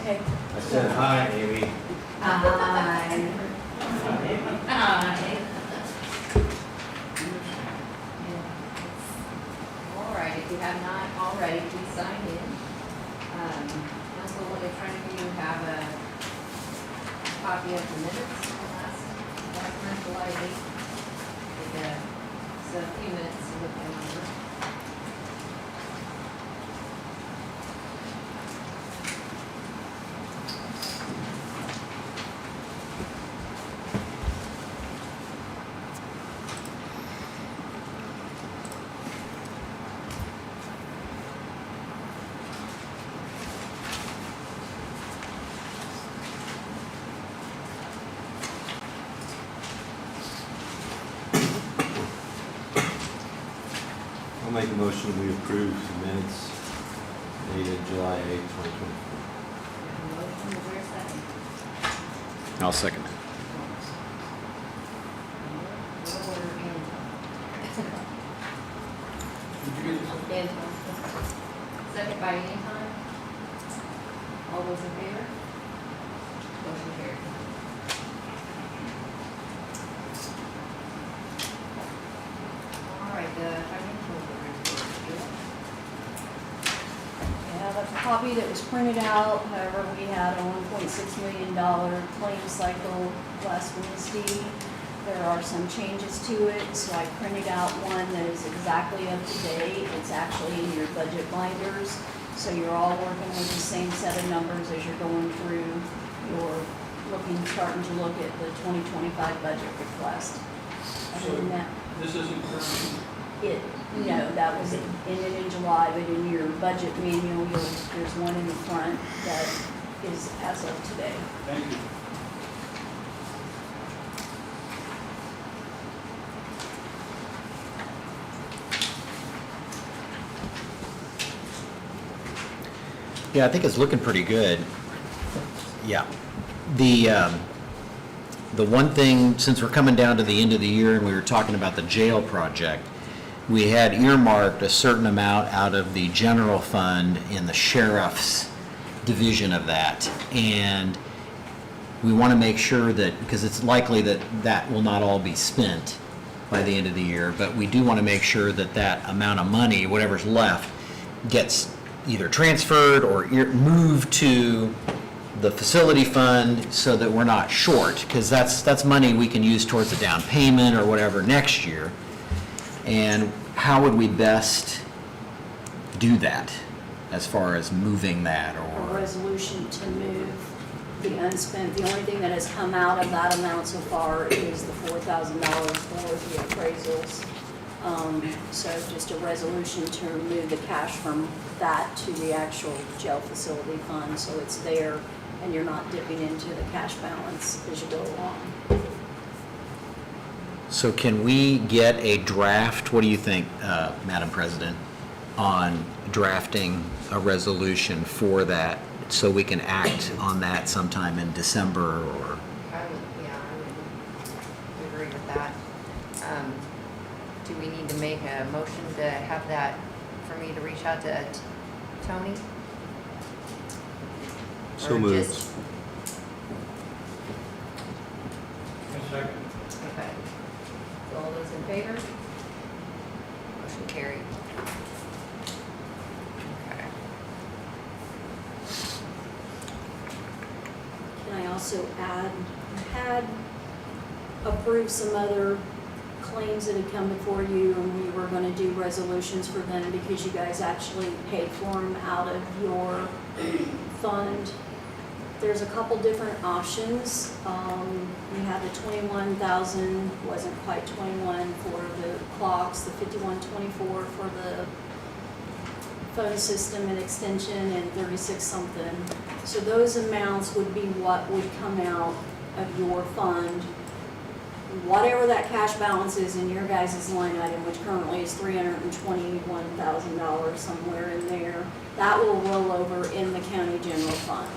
Okay. I said hi, Amy. Aye. All right, if you have not already, please sign in. Council, in front of you have a copy of the minutes from last month, July 8th. It's a few minutes to look them over. I'll make a motion, we approve the minutes dated July 8, 2024. Motion, is there a second? I'll second it. Anton. Second by Anton. All those in favor? Motion carried. All right, the financial report. I have a copy that was printed out, however, we had a $1.6 million claim cycle last Wednesday. There are some changes to it, so I printed out one that is exactly up to date. It's actually in your budget binders, so you're all working with the same set of numbers as you're going through your starting to look at the 2025 budget request. Other than that, This isn't current. No, that was in July, but in your budget manual, there's one in the front that is as of today. Thank you. Yeah, I think it's looking pretty good. Yeah. The one thing, since we're coming down to the end of the year and we were talking about the jail project, we had earmarked a certain amount out of the general fund in the sheriff's division of that. And we want to make sure that, because it's likely that that will not all be spent by the end of the year, but we do want to make sure that that amount of money, whatever's left, gets either transferred or moved to the facility fund so that we're not short, because that's money we can use towards a down payment or whatever next year. And how would we best do that as far as moving that? A Or resolution to move the unspent, the only thing that has come out of that amount so far is the $4,000 for the appraisals. So just a resolution to remove the cash from that to the actual jail facility fund, so it's there and you're not dipping into the cash balance as you go along. so can we get a draft, what do you think, Madam President, on drafting a resolution for that so we can act on that sometime in December or? I would agree with that. Do we need to make a motion to have that, for me to reach out to Tony? So Or moved. just- A second. Okay. So all those in favor? Motion carried. Okay. Can I also add, I had approved some other claims that had come before you, and we were gonna do resolutions for them because you guys actually paid for them out of your fund. There's a couple different options. We had the 21,000, wasn't quite 21 for the clocks, the 5124 for the phone system and extension, and 36 something. So those amounts would be what would come out of your fund. Whatever that cash balance is in your guys' line item, which currently is $321,000, somewhere in there, that will roll over in the county general fund.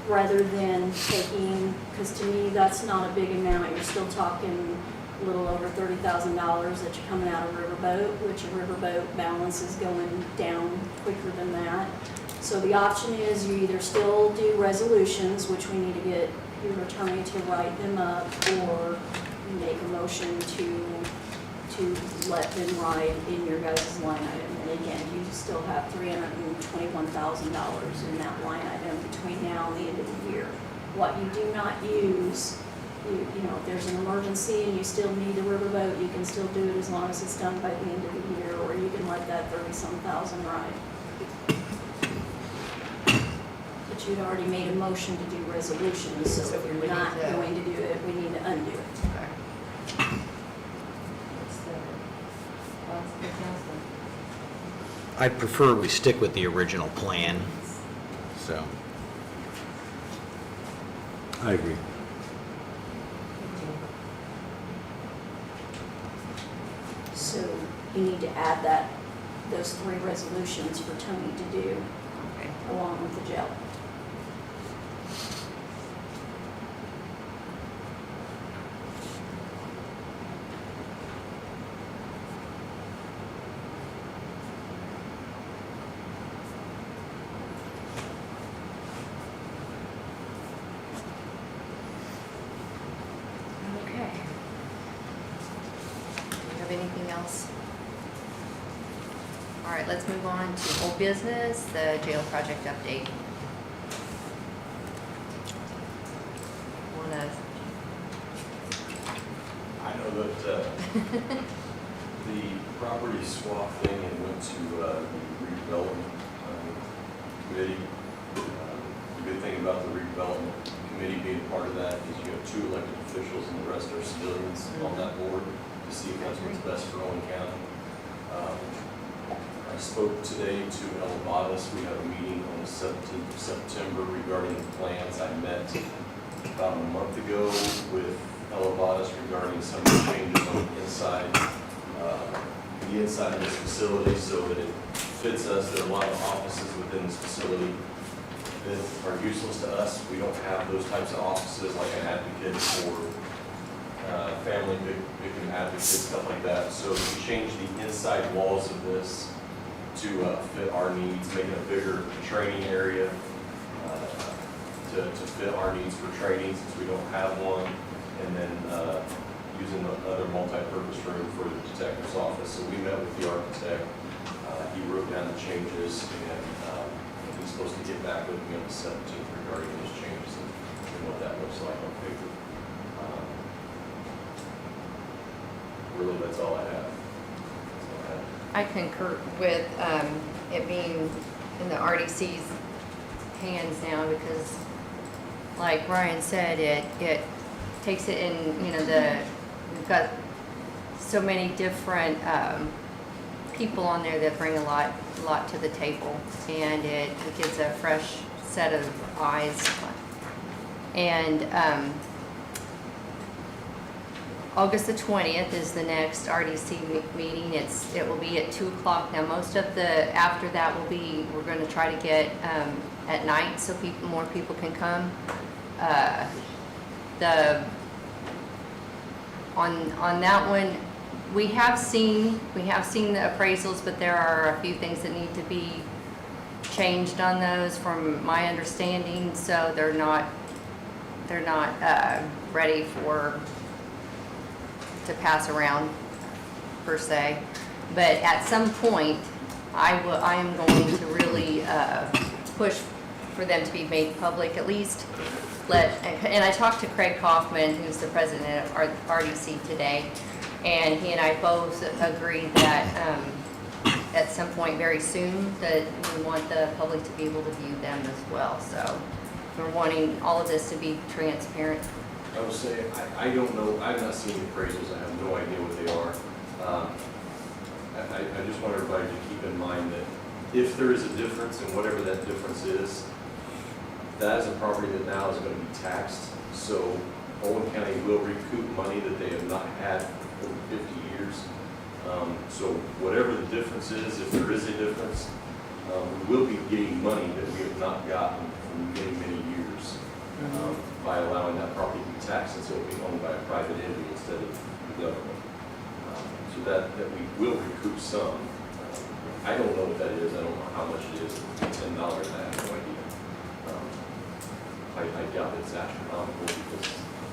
Rather than taking, because to me, that's not a big amount, you're still talking a little over $30,000 that you're coming out of Riverboat, which a Riverboat balance is going down quicker than that. So the option is you either still do resolutions, which we need to get your attorney to write them up, or you make a motion to let them ride in your guys' line item. And again, you still have $321,000 in that line item between now and the end of the year. What you do not use, you know, if there's an emergency and you still need the riverboat, you can still do it as long as it's done by the end of the year, or you can let that 30-some thousand ride. But you'd already made a motion to do resolutions, so So if we you're need not to- going to do it, we need to undo it. Okay. What's the council? I prefer we stick with the original plan, so. I agree. So you need to add those 3 resolutions for Tony to do Okay. along with the jail. Okay. Do you have anything else? All right, let's move on to old business, the jail project update. Wanna, I know that the property swap thing and went to the redevelopment committee. The good thing about the redevelopment committee being part of that is you have 2 elected officials and the rest are civilians on that board to see if that's what's best for Owen County. I spoke today to Ella Bottas. We have a meeting on the 17th of September regarding the plans. I met about a month ago with Ella Bottas regarding some of the changes on the inside of this facility so that it fits us. There are a lot of offices within this facility that are useless to us. We don't have those types of offices like an advocate for family victim advocate, stuff like that. So we changed the inside walls of this to fit our needs, making a bigger training area to fit our needs for training since we don't have one, and then using another multi-purpose room for the detective's office. So we met with the architect. He wrote down the changes, and he's supposed to get back with me on the 17th regarding those changes and what that looks like on paper. Really, that's all I have. That's all I have. I concur with it being in the RDC's hands now because, like Ryan said, it takes it in, you know, we've got so many different people on there that bring a lot to the table, and it gives a fresh set of eyes. And August the 20th is the next RDC meeting. It will be at 2 o'clock. Now, most of after that we're going to try to get at night so more people can come. On that one, we have seen the appraisals, but there are a few things that need to be changed on those from my understanding, so they're not ready to pass around per se. But at some point, I am going to really push for them to be made public, at least and I talked to Craig Kaufman, who's the president of RDC today, and he and I both agreed that at some point very soon that we want the public to be able to view them as well. So we're wanting all of this to be transparent. I would say, I don't know, I've not seen the appraisals, I have no idea what they are. I just want everybody to keep in mind that if there is a difference, and whatever that difference is, that is a property that now is going to be taxed. So Owen County will recoup money that they have not had for 50 years. So whatever the difference is, if there is a difference, we will be getting money that we have not gotten for many, many years by allowing that property to be taxed, since it will be owned by a private entity instead of the government. So that we will recoup some. I don't know what that is, I don't know how much it is, $10, I have no idea. I doubt it's astronomical because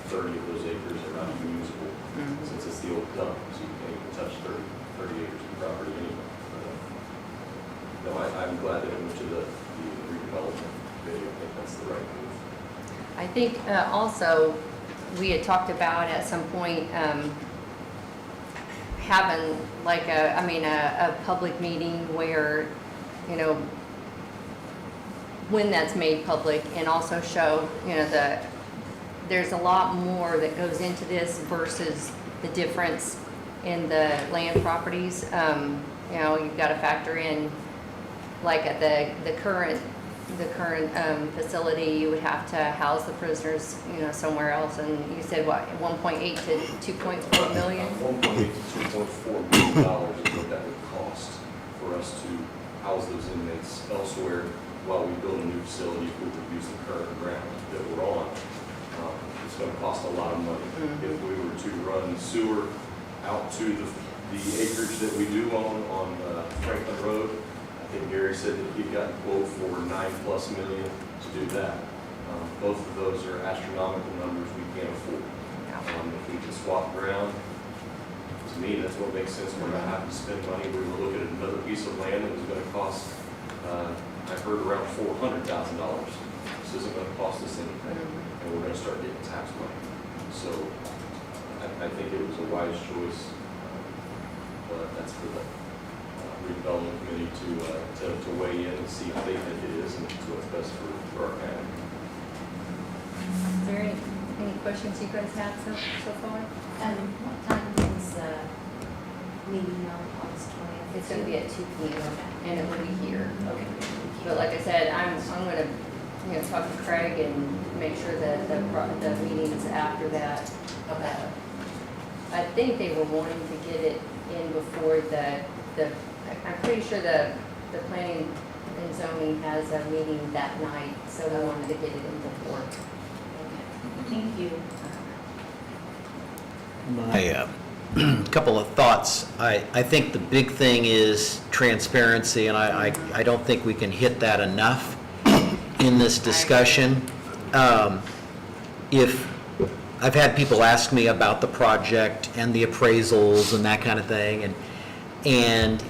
30 of those acres are not even usable, since it's the old dump, so you can't even touch 30 acres of property anyway. No, I'm glad that it went to the redevelopment committee, I think that's the right move. I think also, we had talked about at some point, having like a public meeting where, you know, when that's made public, and also show, you know, there's a lot more that goes into this versus the difference in the land properties. You know, you've got to factor in, like at the current facility, you would have to house the prisoners, you know, somewhere else, and you said what, 1.8 to 2.4 million? 1.8 to $2.4 million is what that would cost for us to house those inmates elsewhere while we build a new facility. If we would use the current ground that we're on, it's going to cost a lot of money. If we were to run sewer out to the acreage that we do on Franklin Road, I think Gary said that he got a quote for $9+ million to do that. Both of those are astronomical numbers we can't afford. If we can swap ground, to me, that's what makes sense. We're not having to spend money. We were looking at another piece of land that was going to cost, I've heard around $400,000. This isn't going to cost us anything, and we're going to start getting tax money. So I think it was a wise choice, but that's for the redevelopment committee to weigh in and see how they think it is and what's best for our county. Is there any questions you guys have so far? What time is the meeting on August 20th? It's going to be at 2 p.m. and it will be here. Okay. But like I said, I'm going to, you know, talk to Craig and make sure that the meetings after that. Okay. I think they were wanting to get it in before I'm pretty sure the planning and zoning has a meeting that night, so they wanted to get it in before. Okay. Thank you. My couple of thoughts. I think the big thing is transparency, and I don't think we can hit that enough in this discussion. If I've had people ask me about the project and the appraisals and that kind of thing, and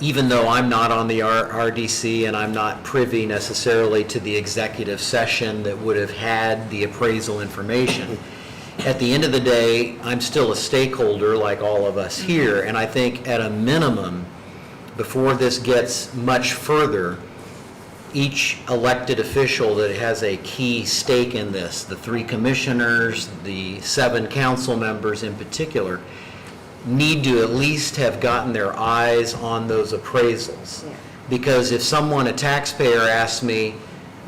even though I'm not on the RDC and I'm not privy necessarily to the executive session that would have had the appraisal information, at the end of the day, I'm still a stakeholder like all of us here, and I think at a minimum, before this gets much further, each elected official that has a key stake in this, the 3 commissioners, the 7 council members in particular, need to at least have gotten their eyes on those appraisals. Yeah. Because if a taxpayer asks me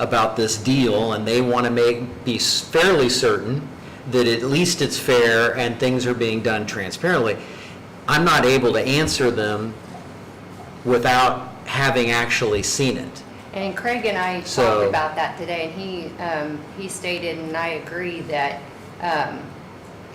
about this deal and they want to be fairly certain that at least it's fair and things are being done transparently, I'm not able to answer them without having actually seen it. And Craig and I So- talked about that today, and he stated, and I agree, that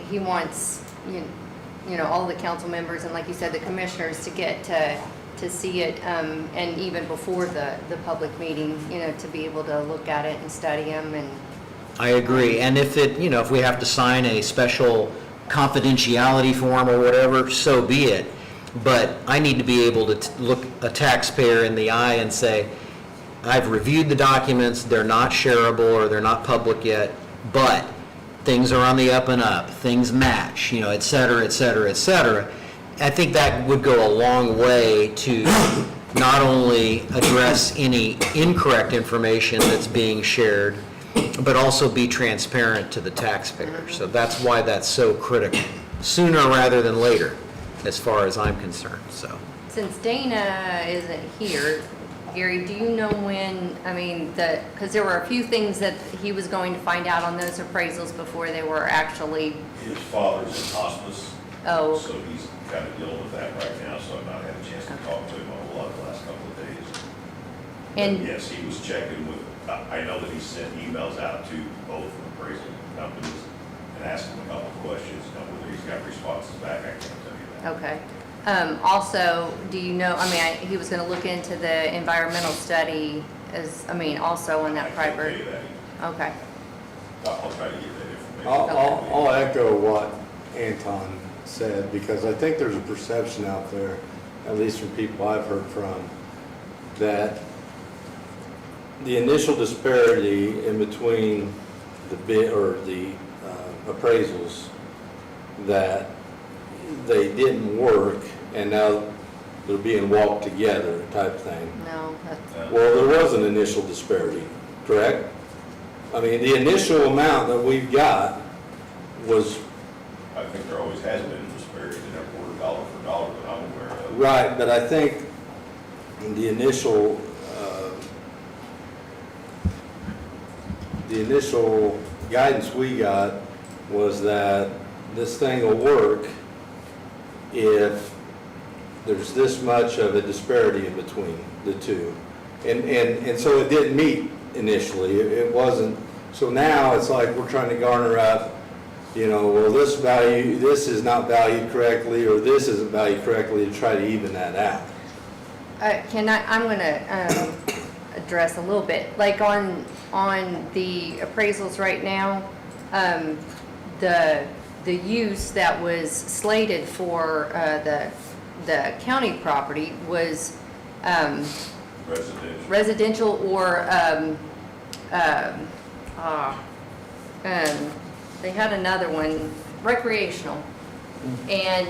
he wants, you know, all the council members and, like you said, the commissioners to get to see it, and even before the public meeting, you know, to be able to look at it and study them. And I agree, and if we have to sign a special confidentiality form or whatever, so be it. But I need to be able to look a taxpayer in the eye and say, I've reviewed the documents, they're not shareable or they're not public yet, but things are on the up and up, things match, et cetera, et cetera, et cetera. I think that would go a long way to not only address any incorrect information that's being shared, but also be transparent to the taxpayer. So that's why that's so critical, sooner rather than later, as far as I'm concerned, so. since Dana isn't here, Gary, do you know when, because there were a few things that he was going to find out on those appraisals before they were actually, His father's in hospice, oh, so he's kind of dealing with that right now, so I've not had a chance to talk to him a whole lot the last couple of days. and, But yes, he was checking with, I know that he sent emails out to both appraisal companies and asked them a couple of questions. Now, whether he's got responses back, I can't tell you that. okay. Also, do you know, I mean, he was gonna look into the environmental study also on that I can't tell private. you that. Okay, I'll try to get that information. I'll echo what Anton said, because I think there's a perception out there, at least from people I've heard from, that the initial disparity in between the bid or the appraisals, that they didn't work and now they're being walked together type thing. no, that's, Well, there was an initial disparity, correct? I mean, the initial amount that we've got was, I think there always has been a disparity, they never ordered dollar for dollar that I'm aware of. right, but I think the initial guidance we got was that this thing will work if there's this much of a disparity in between the two. And so it didn't meet initially, it wasn't, so now it's like we're trying to garner up, well, this is not valued correctly, or this isn't valued correctly, to try to even that out. I'm gonna, address a little bit, like on the appraisals right now, the use that was slated for, the county property was, Residential. residential or, they had another one, recreational. And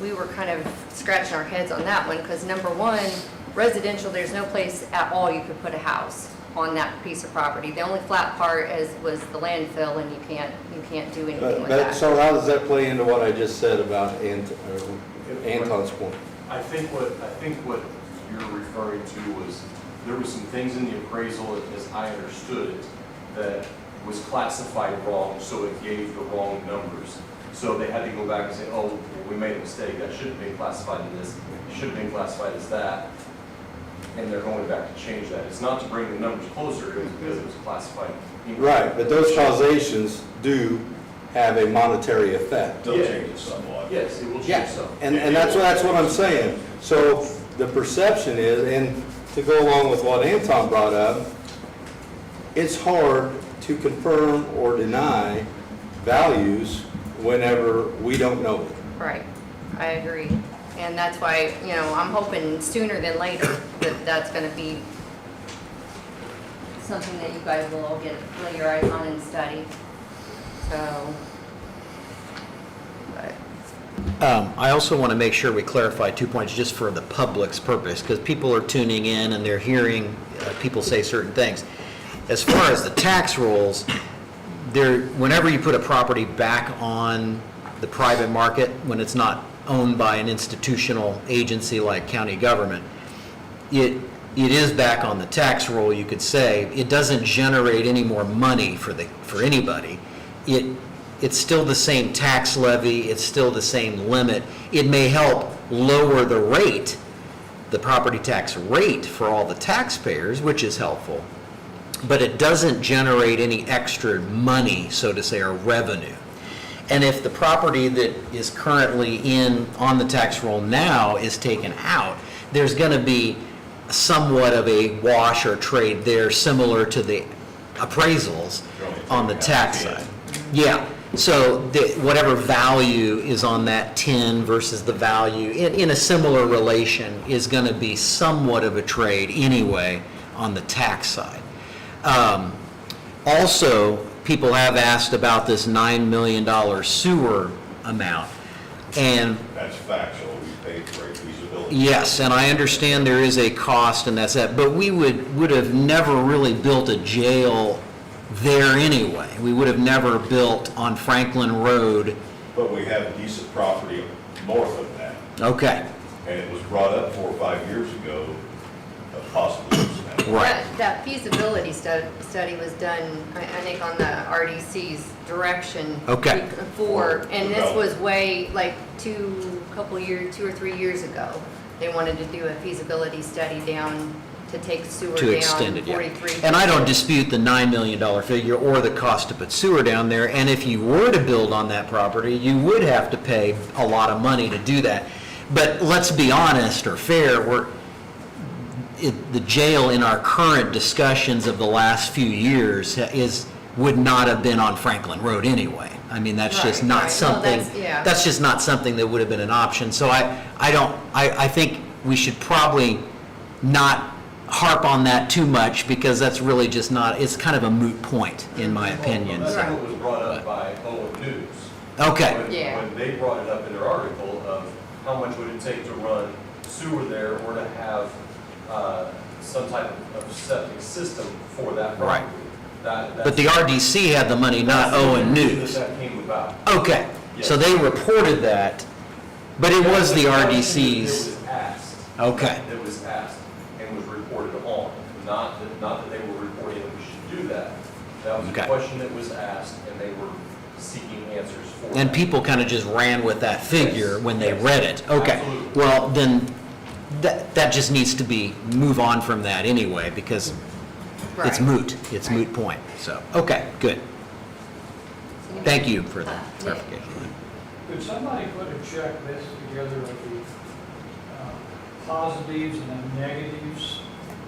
we were kind of scratching our heads on that one, because number one, residential, there's no place at all you could put a house on that piece of property. The only flat part was the landfill, and you can't do anything with But that. so how does that play into what I just said about Anton's point? I think what you're referring to was, there was some things in the appraisal, as I understood it, that was classified wrong, so it gave the wrong numbers. So they had to go back and say, oh, we made a mistake, that shouldn't have been classified as this, it should have been classified as that. And they're going back to change that. It's not to bring the numbers closer, it was because it was classified incorrectly. Right, but those causations do have a monetary effect. They'll Yeah. change it somewhat. Yes, it will Yeah, change some. and that's what I'm saying. So the perception is, and to go along with what Anton brought up, it's hard to confirm or deny values whenever we don't know it. Right, I agree. And that's why, I'm hoping sooner than later that that's gonna be something that you guys will all lay your eyes on and study. So, but, I also want to make sure we clarify 2 points just for the public's purpose, because people are tuning in and they're hearing people say certain things. As far as the tax rolls, whenever you put a property back on the private market, when it's not owned by an institutional agency like county government, it is back on the tax roll, you could say. It doesn't generate any more money for anybody. It's still the same tax levy, it's still the same limit. It may help lower the rate, the property tax rate for all the taxpayers, which is helpful, but it doesn't generate any extra money, so to say, or revenue. And if the property that is currently on the tax roll now is taken out, there's going to be somewhat of a wash or trade there, similar to the appraisals on the tax side. Yeah, so whatever value is on that 10 versus the value in a similar relation is going to be somewhat of a trade anyway on the tax side. Also, people have asked about this $9 million sewer amount. And That's factual, we paid for a feasibility. yes, and I understand there is a cost and that's that, but we would have never really built a jail there anyway. We would have never built on Franklin Road. But we have decent property north of that, Okay, and it was brought up 4 or 5 years ago, of possibly using that. right. that feasibility study was done, I think, on the RDC's direction. Okay. Before, and this was way, like, 2 or 3 years ago. They wanted to do a feasibility study down to take sewer To down extend it, yeah. 43. And I don't dispute the $9 million figure or the cost to put sewer down there, and if you were to build on that property, you would have to pay a lot of money to do that. But let's be honest or fair, the jail in our current discussions of the last few years would not have been on Franklin Road anyway. I mean, that's just Right, not right. something, Well, yeah. that's just not something that would have been an option. So I think we should probably not harp on that too much, because that's really just not, it's kind of a moot point, in my opinion. Well, so. that's what was brought up by Owen News. Okay, When- Yeah. When they brought it up in their article of how much would it take to run sewer there or to have some type of septic system for that Right. property. That- but the that's- RDC had the money, not that's the Owen reason News. That came about. Okay, so they reported that, but it was the That RDC's, was asked. okay, It was asked and was reported on, not that they were reporting that we should do that. That was a Okay. question that was asked, and they were seeking answers for. and that. people kind of just ran with that figure Yes, when they yes, read it. Okay, absolutely. well, then, that just needs to move on from that anyway, because it's Right. moot, it's Right. moot point, so, okay, good. Thank you for the Yeah. clarification. Could somebody put a checklist together of the positives and the negatives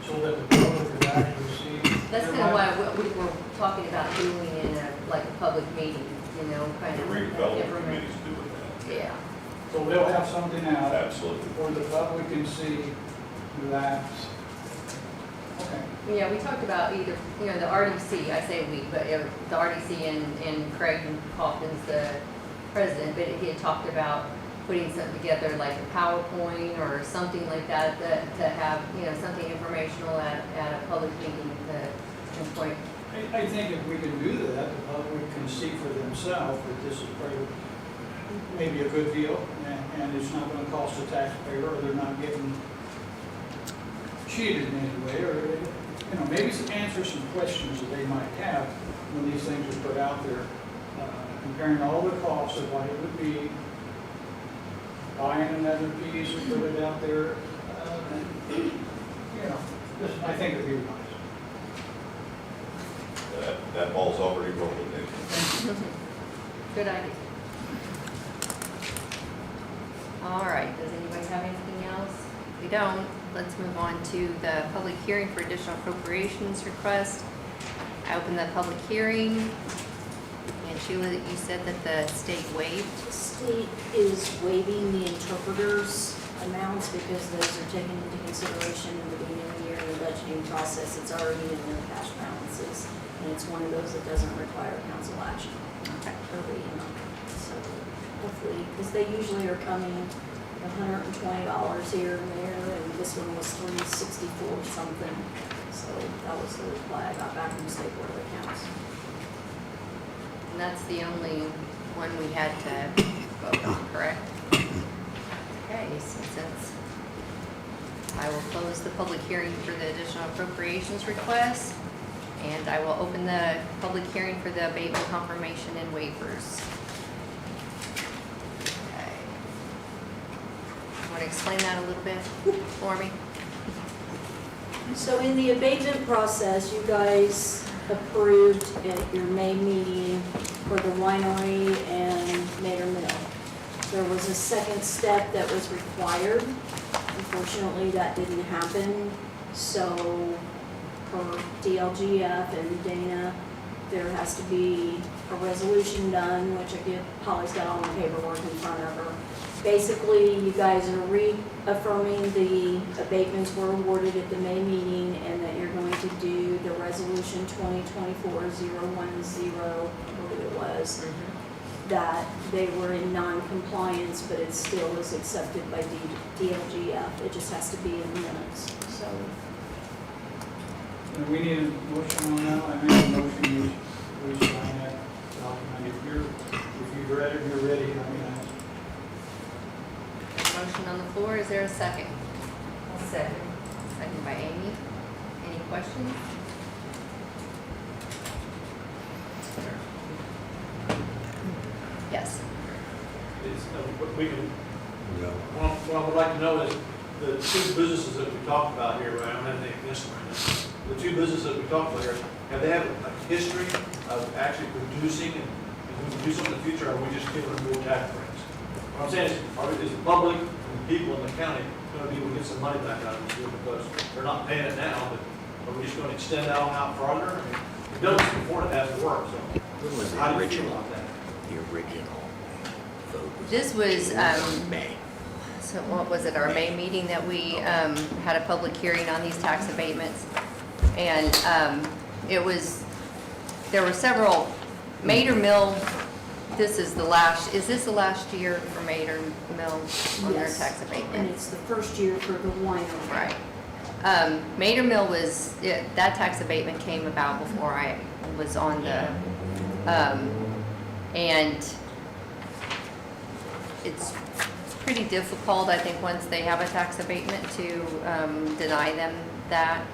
so that the public could actually see? That's kind of why we were talking about doing in like a public meeting, kind The of. redevelopment information. committee's doing that. Yeah, So they'll have something out Absolutely. where the public can see that. Okay. yeah, we talked about either, the RDC, I say we, but the RDC and Craig Kaufman's the president, but he had talked about putting something together like a PowerPoint or something like that, to have, something informational at a public meeting to point. I think if we can do that, the public can see for themselves that this is probably maybe a good deal, and it's not gonna cost the taxpayer, or they're not getting cheated in any way, or, maybe answer some questions that they might have when these things are put out there, comparing all the costs of what it would be, buying another piece and put it out there, just, I think it'd be wise. That ball's already rolling in. Good idea. All right, does anybody have anything else? If we don't, let's move on to the public hearing for additional appropriations request. I open the public hearing, and Sheila, you said that the state waived. The state is waiving the interpreter's amounts because those are taken into consideration in the beginning of the year in the budgeting process. It's already in their cash balances, and it's one of those that doesn't require council action. Okay. So hopefully, because they usually are coming $120 here and there, and this one was $364 something. So that was the reply I got back from the State Board of Accounts. And that's the only one we had to vote on, correct? Okay, so since I will close the public hearing for the additional appropriations request, and I will open the public hearing for the abatement confirmation and waivers. Okay. Want to explain that a little bit for me? So in the abatement process, you guys approved at your May meeting for the winery and Mater Mill. There was a second step that was required. Unfortunately, that didn't happen. So per DLGF and Dana, there has to be a resolution done, which I give, Holly's got all the paperwork in front of her. Basically, you guys are reaffirming the abatements were awarded at the May meeting and that you're going to do the resolution 2024-010, I believe it was, that they were in non-compliance, but it still is accepted by DLGF. It just has to be in the minutes, so. And we need a motion on that. I made a motion, we sign that document. If you've read it, you're ready, Motion on the floor, is there a second? I'll second. Second by Amy. Any questions? Yes. We can, what I would like to know is the two businesses that we talked about here, right, I don't have anything against them right now. The two businesses that we talked about here, have they have a history of actually producing and if we do something in the future, or are we just giving them more tax breaks? What I'm saying is the public and the people in the county gonna be able to get some money back out of this deal because they're not paying it now, but are we just gonna extend that on out farther? I mean, we've done this before, it hasn't worked, so. When was the How do you feel original? about that? The original vote was This was, May. so what was it, our May meeting that we had a public hearing on these tax abatements? And it was, there were several, Mater Mill, this is the last, is this the last year for Mater Mill on their Yes. tax And abatement? it's the first year for the winery. Right. Mater Mill was, that tax abatement came about before I was on the, and it's pretty difficult, I think, once they have a tax abatement to deny them that.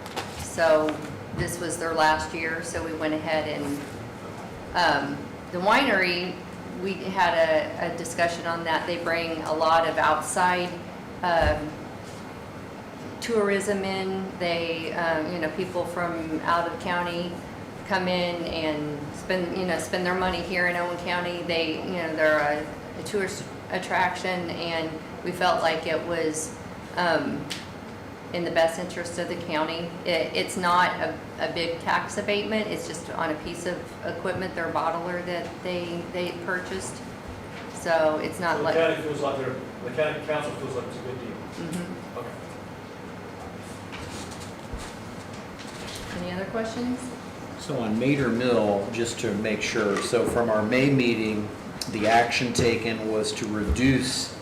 So this was their last year, so we went ahead and, the winery, we had a discussion on that. They bring a lot of outside tourism in. They, people from out of county come in and spend their money here in Owen County. They're a tourist attraction, and we felt like it was in the best interest of the county. It's not a big tax abatement, it's just on a piece of equipment, their bottler that they purchased. So it's So not the like. county feels like the county council feels like it's a good deal. Mhm. Okay. Any other questions? So on Mater Mill, just to make sure, so from our May meeting, the action taken was to reduce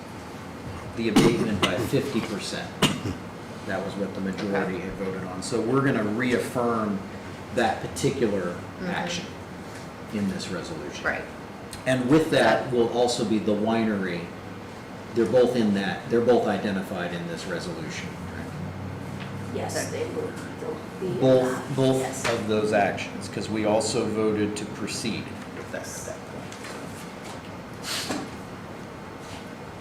the abatement by 50%. That was what the majority had voted on. So we're going to reaffirm that particular action in this resolution. Right. And with that will also be the winery. They're both in that, they're both identified in this resolution. Yes, they will, they'll be in that. Both Yes. of those actions, because we also voted to proceed with that at that point.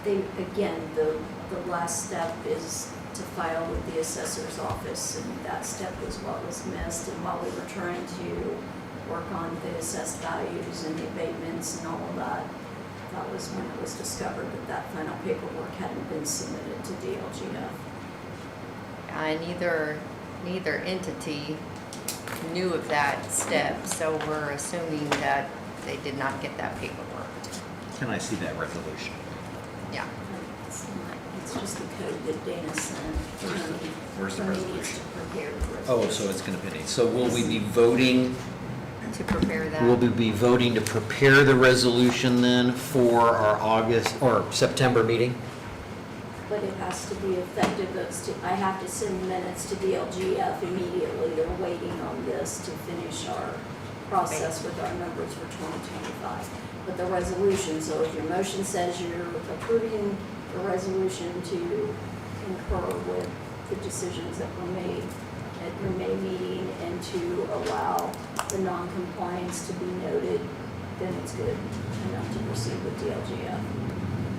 They, again, the last step is to file with the assessor's office, and that step was what was missed, and while we were trying to work on the assessed values and the abatements and all of that, that was when it was discovered that that final paperwork hadn't been submitted to DLGF. Neither entity knew of that step, so we're assuming that they did not get that paperwork. Can I see that resolution? Yeah. It's not, it's just the code that Dana sent. Where's the For me, it's resolution? to prepare the resolution. Oh, so it's going to be, so will we be voting, To prepare that. will we be voting to prepare the resolution then for our August or September meeting? But it has to be effective, I have to send minutes to DLGF immediately. They're waiting on this to finish our process with our numbers for 2025. But the resolution, so if your motion says you're approving the resolution to concur with the decisions that were made at your May meeting and to allow the non-compliance to be noted, then it's good enough to proceed with DLGF.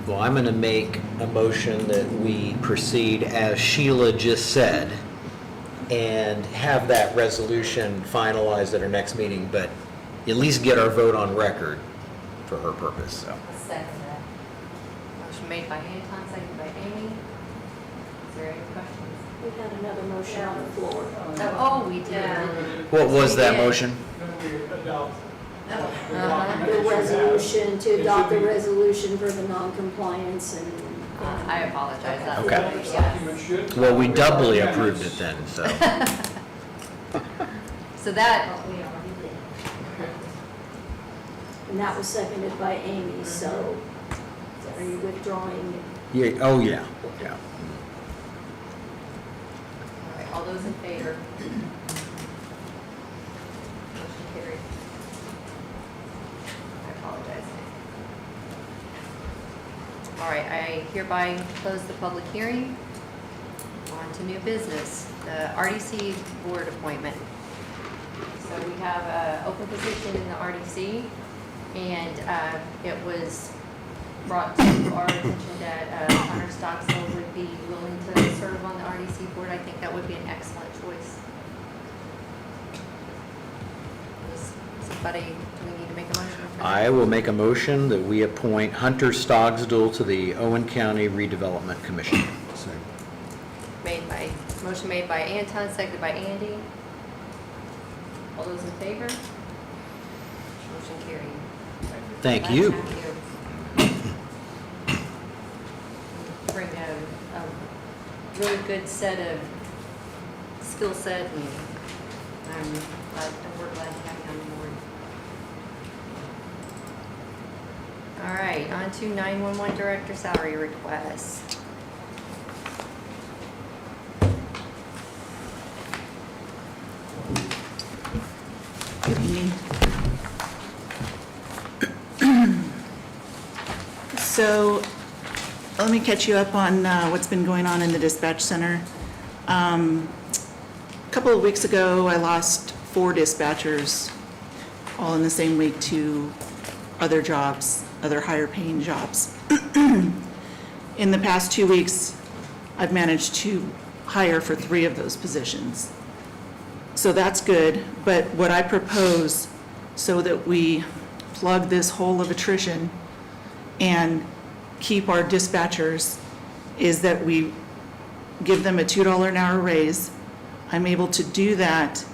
Well, I'm going to make a motion that we proceed as Sheila just said and have that resolution finalized at our next meeting, but at least get our vote on record for her purpose, so. I'll second that. Motion made by Anton, seconded by Amy. Is there any questions? We had another motion on the floor. Oh, we did. Yeah. What was that We did. motion? Then we adopt The resolution, to adopt the resolution for the non-compliance and. I apologize. That's Okay. This yes. document should. Well, we doubly approved it then, so. So that, We already did. And that was seconded by Amy, so are you withdrawing? Yeah, oh, yeah, yeah. all right, all those in favor? Motion carried. I apologize. All right, I hereby close the public hearing. On to new business, the RDC board appointment. So we have an open position in the RDC, and it was brought to our attention that Connor Stocksell would be willing to serve on the RDC board. I think that would be an excellent choice. Does Somebody, do we need to make a motion for that? I will make a motion that we appoint Hunter Stogsdill to the Owen County Redevelopment Commission. Motion made by Anton, seconded by Andy. All those in favor? Motion carried. Thank you. Bring a really good set of skill set, and we're glad to have you on board. All right, on to 911 director salary request. Good evening. So, let me catch you up on what's been going on in the dispatch center. A couple of weeks ago, I lost 4 dispatchers, all in the same week, to other jobs, other higher paying jobs. In the past 2 weeks, I've managed to hire for 3 of those positions. So that's good, but what I propose, so that we plug this hole of attrition and keep our dispatchers, is that we give them a $2 an hour raise. I'm able to do that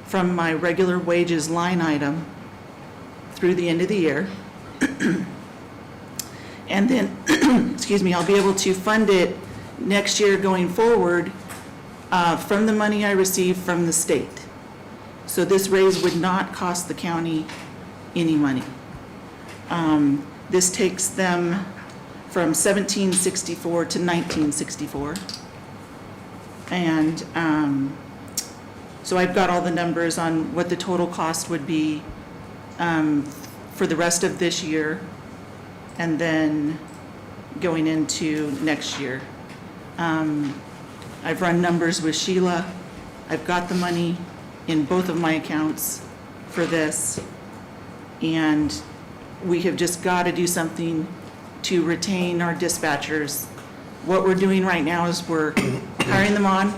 from my regular wages line item through the end of the year. And then, excuse me, I'll be able to fund it next year going forward from the money I receive from the state. So this raise would not cost the county any money. This takes them from 1764 to 1964. And so I've got all the numbers on what the total cost would be for the rest of this year and then going into next year. I've run numbers with Sheila. I've got the money in both of my accounts for this. And we have just got to do something to retain our dispatchers. What we're doing right now is we're hiring them on.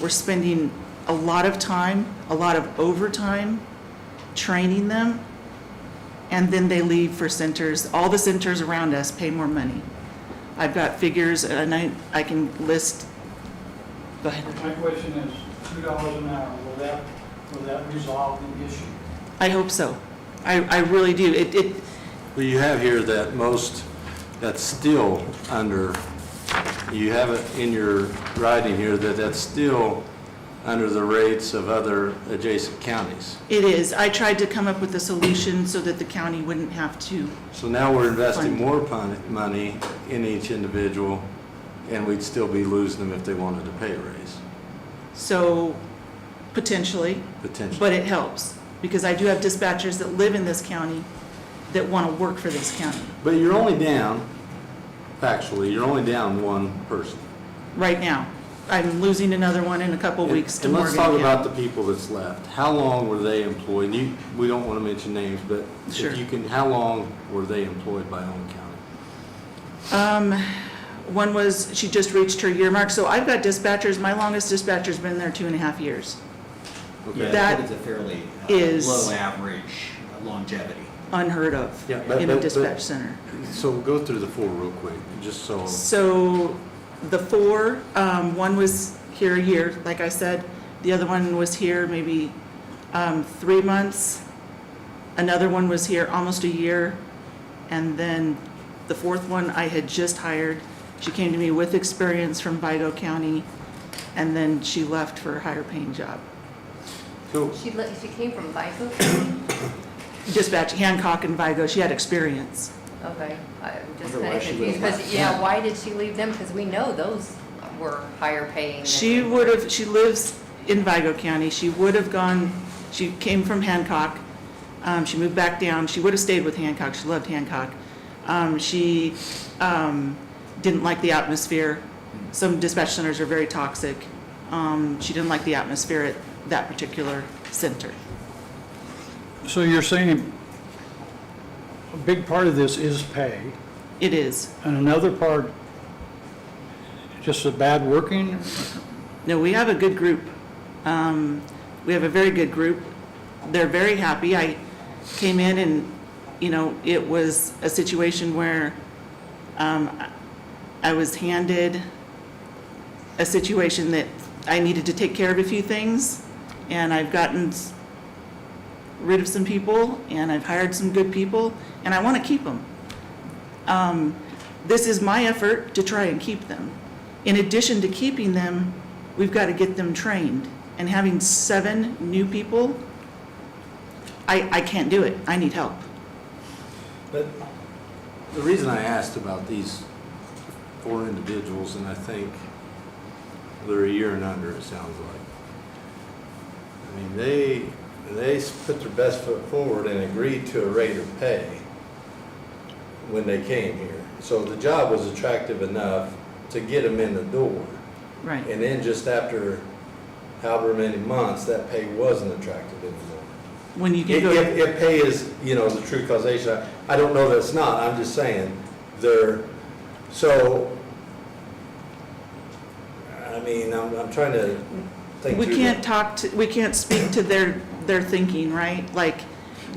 We're spending a lot of time, a lot of overtime, training them, and then they leave for centers. All the centers around us pay more money. I've got figures, and I can list. Go ahead. My question is, $2 an hour, will that resolve the issue? I hope so. I really do. Well, you have here that most, that's still under, you have it in your writing here that that's still under the rates of other adjacent counties. It is. I tried to come up with a solution so that the county wouldn't have to. So now we're investing Fund. more money in each individual, and we'd still be losing them if they wanted to pay a raise, So potentially, potentially. but it helps because I do have dispatchers that live in this county that want to work for this county But you're only down, factually, you're only down 1 person. right now. I'm losing another one in a couple weeks to And let's Morgan talk about County. the people that's left. How long were they employed? We don't want to mention names, but Sure. if you can, how long were they employed by Owen County? One was, she just reached her year mark. So I've got dispatchers, my longest dispatcher's been there 2.5 years. Okay. That It's a fairly is- low average longevity. Unheard of Yeah, in a dispatch center. So go through the 4 real quick, just so. So the 4, one was here a year, like I said. The other one was here maybe 3 months. Another one was here almost a year. And then the 4th one I had just hired. She came to me with experience from Vigo County, and then she left for a higher paying job. So, She came from Vigo? Dispatch, Hancock and Vigo, she had experience. Okay, I'm just Wonder kind why of she confused, would've because, left. why did she leave them? Because we know those were higher paying. than- She lives in Vigo County. She would have gone, she came from Hancock. She moved back down. She would have stayed with Hancock. She loved Hancock. She didn't like the atmosphere. Some dispatch centers are very toxic. She didn't like the atmosphere at that particular center. So you're saying a big part of this is pay, It is. and another part, just a bad working? No, we have a good group. We have a very good group. They're very happy. came in and, you know, it was a situation where I was handed a situation that I needed to take care of a few things, and I've gotten rid of some people, and I've hired some good people, and I want to keep them. This is my effort to try and keep them. In addition to keeping them, we've got to get them trained. And having 7 new people, I can't do it. I need help. But the reason I asked about these 4 individuals, and I think they're a year and under, it sounds like. I mean, they put their best foot forward and agreed to a rate of pay when they came here. So the job was attractive enough to get them in the door. Right. And then just after however many months, that pay wasn't attractive anymore. When you can go. If pay is, you know, the true causation, I don't know that it's not, I'm just saying, so, I mean, I'm trying to think through. We can't speak to their thinking, right? Like,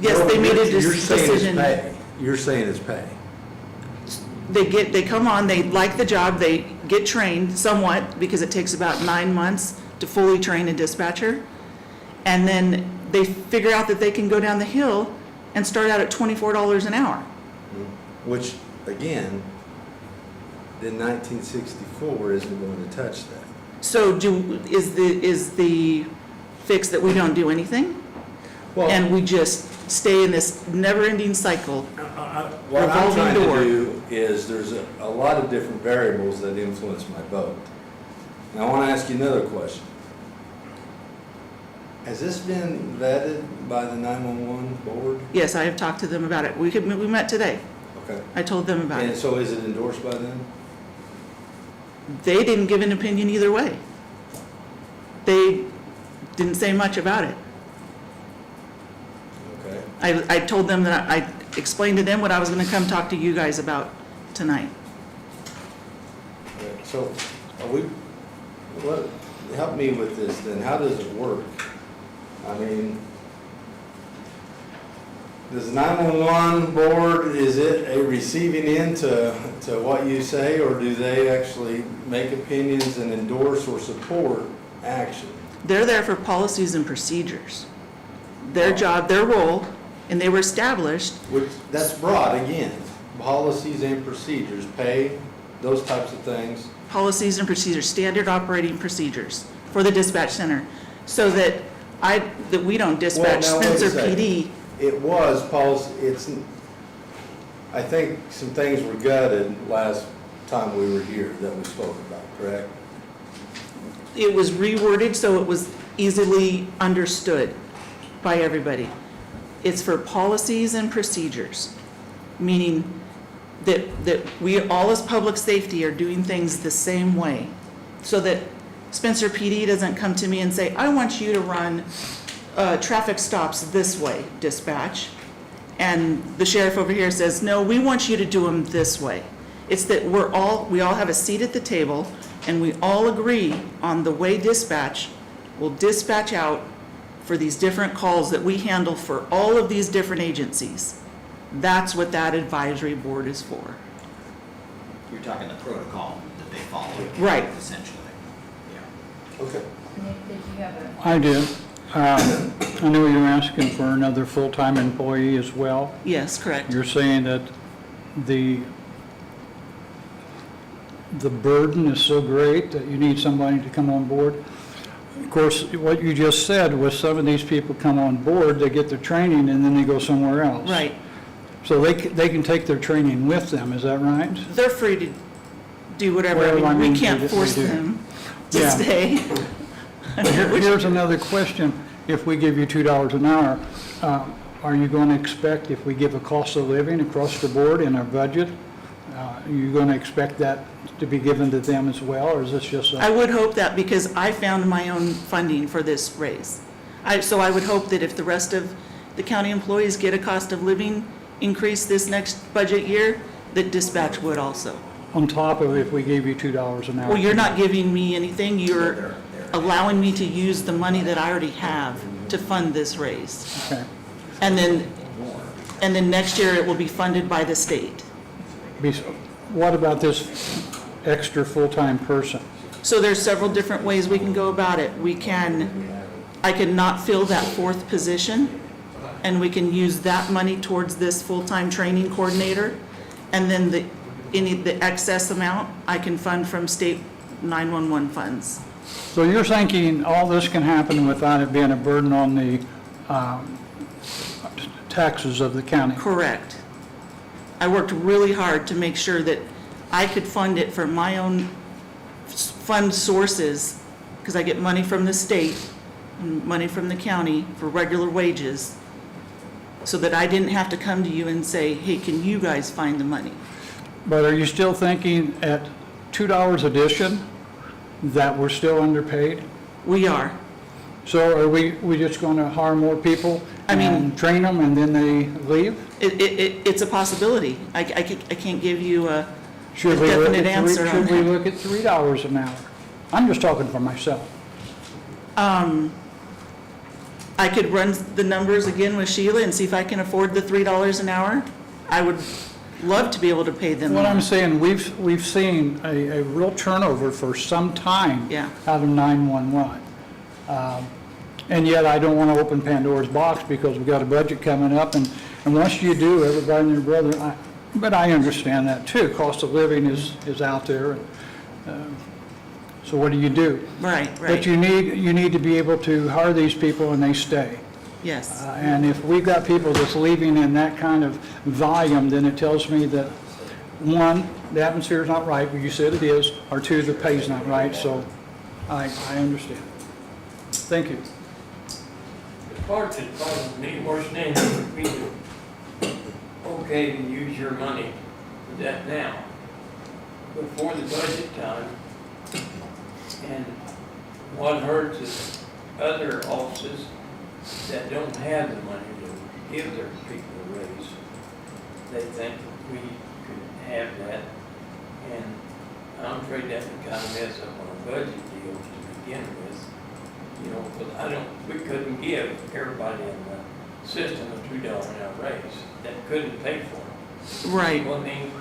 yes, they made a You're saying it's decision. pay. You're saying it's pay. They come on, they like the job, they get trained somewhat, because it takes about 9 months to fully train a dispatcher. And then they figure out that they can go down the hill and start out at $24 an hour. Which, again, in 1964 isn't going to touch that. So is the fix that we don't do anything? Well, And we just stay in this never-ending cycle? what I'm revolving trying to door. do is, there's a lot of different variables that influence my vote. And I want to ask you another question. Has this been vetted by the 911 board? Yes, I have talked to them about it. We met today. Okay. I told them about And it. so is it endorsed by them? They didn't give an opinion either way. They didn't say much about it. Okay. I told them that I explained to them what I was going to come talk to you guys about tonight. Okay. So help me with this then. How does it work? I mean, does the 911 board, is it a receiving end to what you say, or do they actually make opinions and endorse or support action? They're there for policies and procedures. Their job, their role, and they were established. Which, that's broad, again, policies and procedures, pay, those types of things. Policies and procedures, standard operating procedures for the dispatch center, so that we don't dispatch Well, now, wait a Spencer second. PD. It was policy, I think some things were gutted last time we were here that we spoke about, correct? It was reworded so it was easily understood by everybody. It's for policies and procedures, meaning that we all as public safety are doing things the same way, so that Spencer PD doesn't come to me and say, I want you to run traffic stops this way, dispatch. And the sheriff over here says, no, we want you to do them this way. It's that we all have a seat at the table, and we all agree on the way dispatch will dispatch out for these different calls that we handle for all of these different agencies. That's what that advisory board is for. You're talking the protocol that they follow. Right. Essentially. Yeah. Okay. Nick, did you have a? I did. I know you're asking for another full-time employee as well. Yes, correct. You're saying that the burden is so great that you need somebody to come on board. Of course, what you just said was some of these people come on board, they get their training, and then they go somewhere else. Right. So they can take their training with them, is that right? They're free to do whatever. Well, I I mean, mean, we can't they force do. them to Yeah. stay. Here's another question. If we give you $2 an hour, are you going to expect, if we give a cost of living across the board in our budget, are you going to expect that to be given to them as well, or is this just I a... would hope that, because I found my own funding for this raise. So I would hope that if the rest of the county employees get a cost of living increase this next budget year, that dispatch would also. on top of if we gave you $2 an hour? Well, you're not giving me anything, you're allowing me to use the money that I already have to fund this raise. Okay. And then And then next year, it will be funded by the state. What about this extra full-time person? So there's several different ways we can go about it. I can not fill that fourth position, and we can use that money towards this full-time training coordinator. And then the excess amount, I can fund from state 911 funds. So you're thinking all this can happen without it being a burden on the taxes of the county? Correct. I worked really hard to make sure that I could fund it from my own fund sources, because I get money from the state and money from the county for regular wages, so that I didn't have to come to you and say, hey, can you guys find the money? But are you still thinking at $2 addition that we're still underpaid? We are. So are we just going to hire more people and train them and then they leave? It's a possibility. I can't give you a Should we look definite at answer on Should we that. look at $3 an hour? I'm just talking for myself. I could run the numbers again with Sheila and see if I can afford the $3 an hour. I would love to be able to pay them What I'm more. saying, we've seen a real turnover for some time Yeah. out of 911. And yet I don't want to open Pandora's box because we've got a budget coming up, and once you do, everybody and their brother, but I understand that too. Cost of living is out there. So what do? Right, But right. you need to be able to hire these people and they stay. Yes. And if we've got people that's leaving in that kind of volume, then it tells me that, one, the atmosphere is not right, but you said it is, or two, the pay's not right, so I understand. Thank you. The part that causes me worse than for me to okay to use your money for that now, before the budget time, and what hurts is other offices that don't have the money to give their people a raise. They think that we could have that, and I'm afraid that would kind of mess up our budget deals to begin with. You know, because we couldn't give everybody in the system a $2 an hour raise that couldn't pay for it. Right. Well, I mean,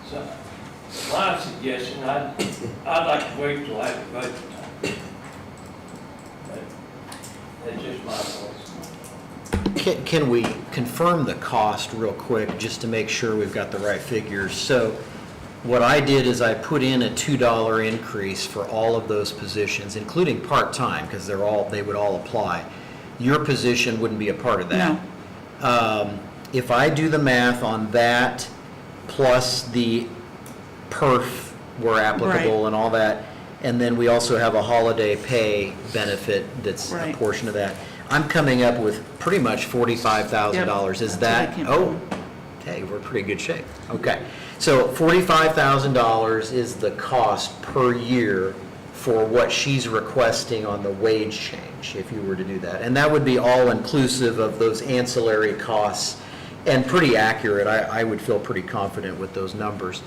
so my suggestion, I'd like to wait till after budget time. But that's just my thoughts. Can we confirm the cost real quick, just to make sure we've got the right figures? So what I did is I put in a $2 increase for all of those positions, including part-time, because they would all apply. Your position wouldn't be a part of that. No. If I do the math on that, plus the perf were applicable Right. and all that, and then we also have a holiday pay benefit that's a Right. portion of that, I'm coming up with pretty much $45,000. Yep, Is that's that, what I came okay, we're in pretty good shape. Okay. So $45,000 is the cost per year for what she's requesting on the wage change, if you were to do that. And that would be all inclusive of those ancillary costs, and pretty accurate. I would feel pretty confident with those numbers.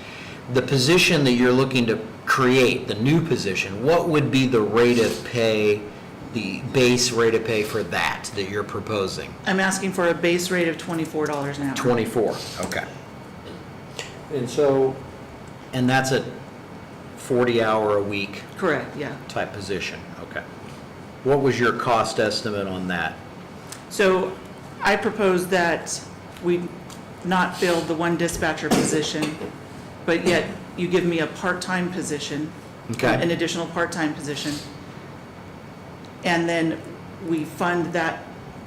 The position that you're looking to create, the new position, what would be the rate of pay, the base rate of pay for that you're proposing? I'm asking for a base rate of $24 an hour. 24, okay. And so, And that's a 40-hour-a-week Correct, yeah. type position, okay. What was your cost estimate on that? So I propose that we not fill the one dispatcher position, but yet you give me a part-time position, an Okay, additional part-time position, and then we fund that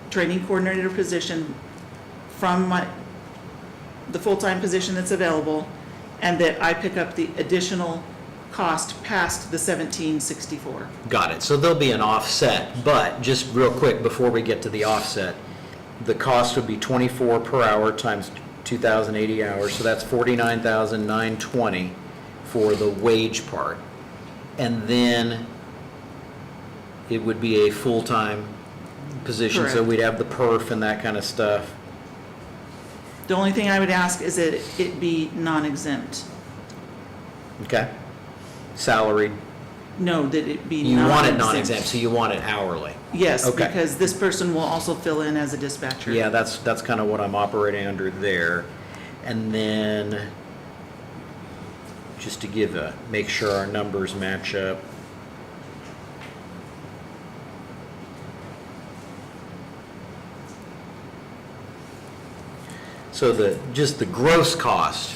training coordinator position from the full-time position that's available, and that I pick up the additional cost past the $17.64. got it. So there'll be an offset, but just real quick, before we get to the offset, the cost would be 24 per hour times 2,080 hours, so that's 49,920 for the wage part. And then it would be a full-time position, so Correct. we'd have the perf and that kind of stuff. The only thing I would ask is that it be non-exempt. Okay? Salaried. No, that it be You want it non-exempt. non-exempt, so you want it hourly. Yes, Okay. because this person will also fill in as a dispatcher. Yeah, that's kind of what I'm operating under there. And then, just to make sure our numbers match up. So just the gross cost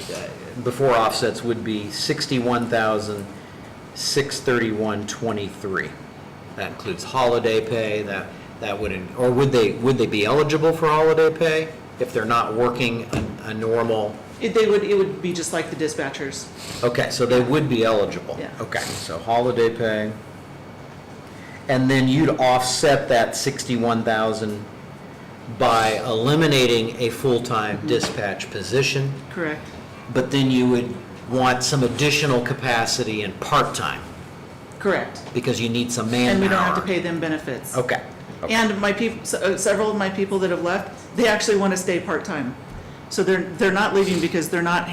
before offsets would be $61,631.23. That includes holiday pay, that would, or would they be eligible for holiday pay if they're not working a normal? It would be just like the dispatchers. Okay, so they would be eligible? Yeah. Okay, so holiday pay. And then you'd offset that 61,000 by eliminating a full-time dispatch position, Correct. but then you would want some additional capacity in part-time Correct. because you need some manpower. And we don't have to pay them benefits. Okay. Okay. And my people, several of my people that have left, they actually want to stay part-time. So they're not leaving because they're not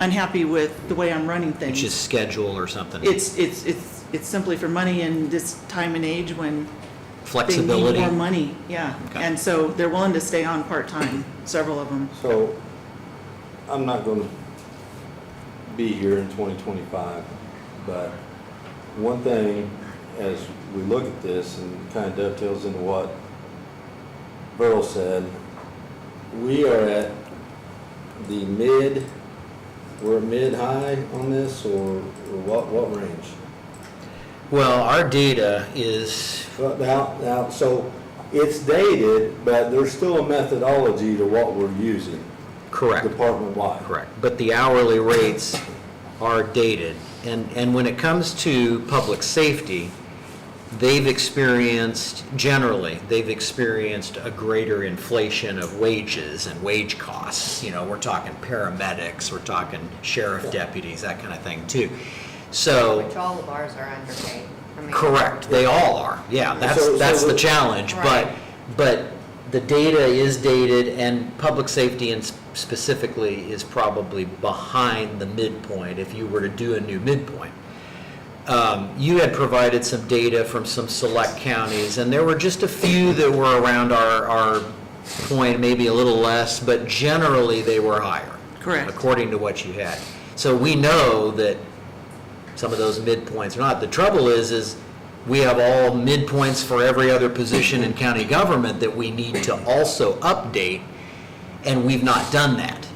unhappy with the way I'm running things. It's just schedule or something. It's simply for money in this time and age when Flexibility. they need more money, yeah. Okay. And so they're willing to stay on part-time, several of them. So, I'm not gonna be here in 2025, but one thing, as we look at this, and kind of dovetails into what Burl said, we are at we're mid-high on this, or what range? Well, our data is, Well, now, so it's dated, but there's still a methodology to what we're using correct. department-wide. Correct, but the hourly rates are dated. And when it comes to public safety, they've experienced a greater inflation of wages and wage costs. You know, we're talking paramedics, we're talking sheriff deputies, that kind of thing too. So, Which all of ours are underpaid. I mean, correct, they all are, yeah, So that's the the- challenge. Right. But the data is dated, and public safety and specifically is probably behind the midpoint if you were to do a new midpoint. You had provided some data from some select counties, and there were just a few that were around our point, maybe a little less, but generally they were higher. Correct. According to what you had. So we know that some of those midpoints are not. The trouble is we have all midpoints for every other position in county government that we need to also update, and we've not done that.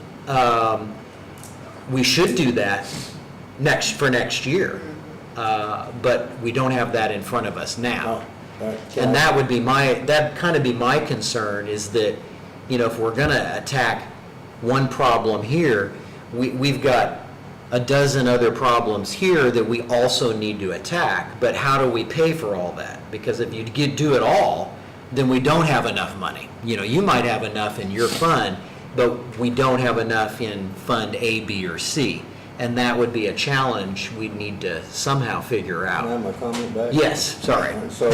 We should do that for next year, but we don't have that in front of us now. And that would be that'd kind of be my concern, is that, you know, if we're gonna attack one problem here, we've got a dozen other problems here that we also need to attack, but how do we pay for all that? Because if you do it all, then we don't have enough money. You know, you might have enough in your fund, but we don't have enough in Fund A, B, or C. And that would be a challenge we'd need to somehow figure Can I out. have my comment back? Yes, sorry. So,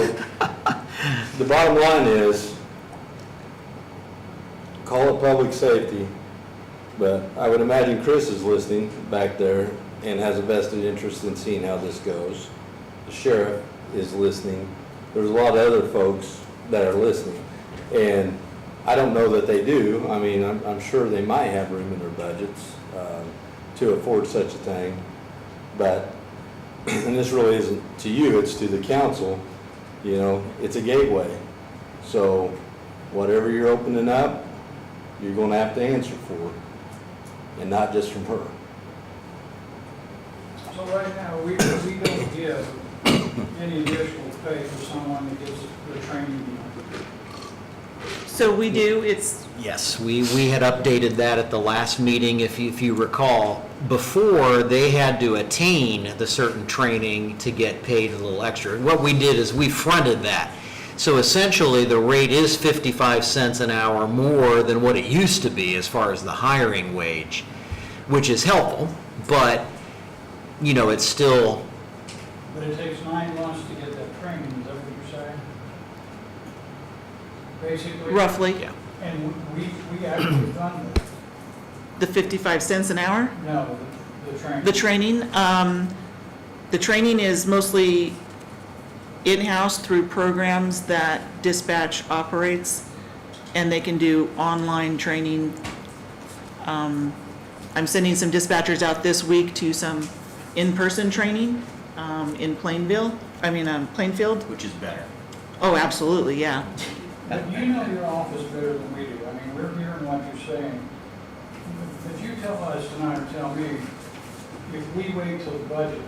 the bottom line is, call it public safety, but I would imagine Chris is listening back there and has a vested interest in seeing how this goes. The sheriff is listening. There's a lot of other folks that are listening. And I don't know that they do. I mean, I'm sure they might have room in their budgets to afford such a thing. But, and this really isn't to you, it's to the council, you know, it's a gateway. So whatever you're opening up, you're gonna have to answer for, and not just from her. So right now, we don't give any additional pay for someone that gets the training. So we do, it's, Yes, we had updated that at the last meeting, if you recall. Before, they had to attain the certain training to get paid a little extra. What we did is we fronted that. So essentially, the rate is 55 cents an hour more than what it used to be as far as the hiring wage, which is helpful, but, you know, it's still, But it takes 9 months to get that training, is that what you're saying? Basically? roughly, yeah. And we actually fund that. the 55 cents an hour. No, the training. The training, The training is mostly in-house through programs that dispatch operates, and they can do online training. I'm sending some dispatchers out this week to some in-person training in Plainfield. Which is better. Oh, absolutely, yeah. But you know your office better than we do. I mean, we're hearing what you're saying. But you tell us tonight, or tell me, if we wait till the budget,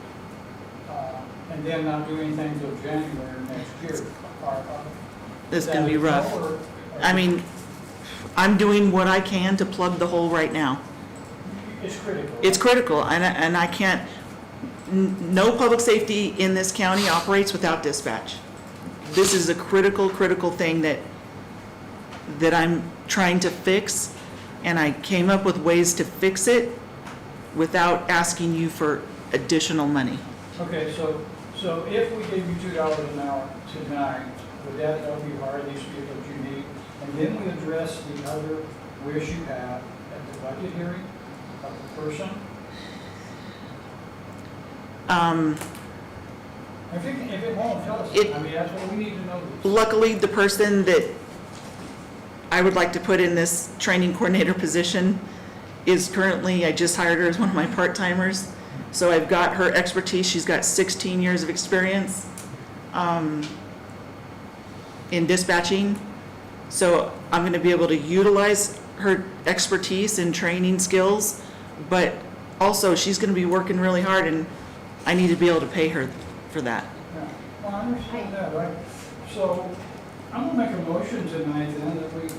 and then not do anything till January next year, This is gonna be rough. I mean, I'm doing what I can to plug the hole right now. It's critical. It's critical, and I can't, no public safety in this county operates without dispatch. This is a critical thing that I'm trying to fix, and I came up with ways to fix it without asking you for additional money. Okay, so if we gave you $2 an hour tonight, would that help you hire these people that you need? And then we address the other wish you have at the budget hearing of the person? If it won't, tell us. I mean, that's what we need to know. Luckily, the person that I would like to put in this training coordinator position is currently, I just hired her as one of my part-timers. So I've got her expertise. She's got 16 years of experience in dispatching. So I'm going to be able to utilize her expertise and training skills, but also she's going to be working really hard, and I need to be able to pay her for that. Yeah. Well, I understand that, right? So I'm gonna make a motion tonight then that we, you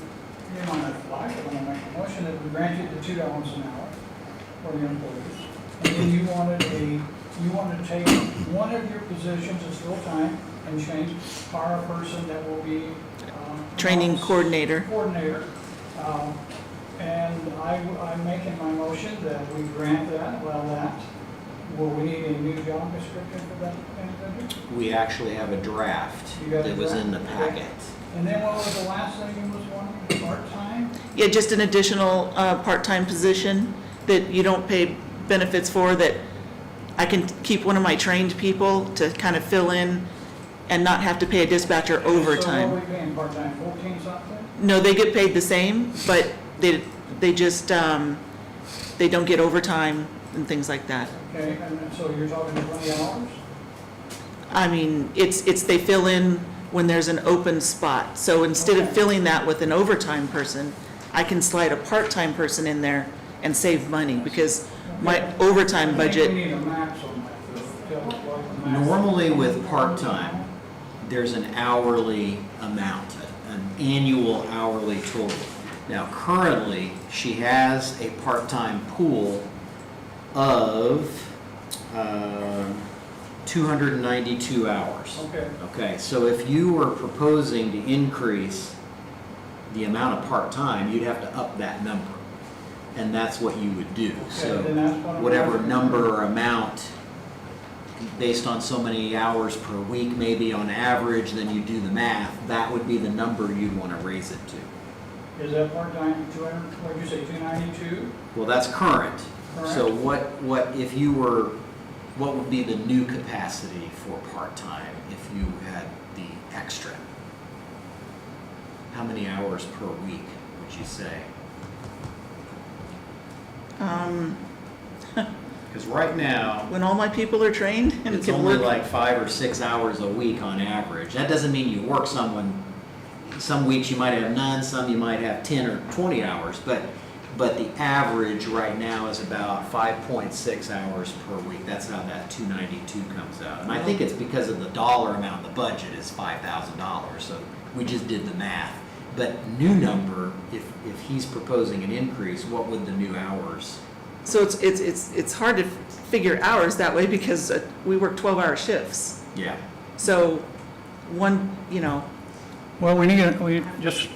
might not like it, I'm gonna make a motion that we grant you the $2 an hour for your employees. And then you wanted to take one of your positions as full-time and hire a person that will be, Training coordinator. Coordinator. And I'm making my motion that we grant that, allow that. Will we need a new job description for that individual? We actually have a draft You got a that was in the draft? packet. Okay. And then what was the last thing you was wanting, part-time? Yeah, just an additional part-time position that you don't pay benefits for, that I can keep one of my trained people to kind of fill in and not have to pay a dispatcher So overtime. what are we paying, part-time, 14 something? No, they get paid the same, but they just, they don't get overtime and things like that. Okay, and so you're talking 20 hours? I mean, it's they fill in when there's an open spot. So instead of Okay. filling that with an overtime person, I can slide a part-time person in there and save money, because my overtime I budget, think we need a max on that, though. Tell us what the max- Normally with part-time, there's an hourly amount, an annual hourly total. Now currently, she has a part-time pool of 292 hours. Okay, Okay, so if you were proposing to increase the amount of part-time, you'd have to up that number. And that's what you would do. So then that's what I'm whatever asking. number or amount, based on so many hours per week, maybe on average, then you do the math, that would be the number you'd want to raise it to. is that part-time, 200, what'd you say, 292? Well, that's current. So Correct. what if you were, what would be the new capacity for part-time if you had the extra? How many hours per week would you say? Because right now, when all my people are trained and it's can only work. like 5 or 6 hours a week on average. That doesn't mean you work some weeks you might have none, some you might have 10 or 20 hours, but the average right now is about 5.6 hours per week. That's how that 292 comes out. And I think it's because of the dollar amount of the budget is $5,000, so we just did the math. But new number, if he's proposing an increase, what would the new hours? So it's hard to figure hours that way, because we work 12-hour shifts. Yeah. So one, Well, we just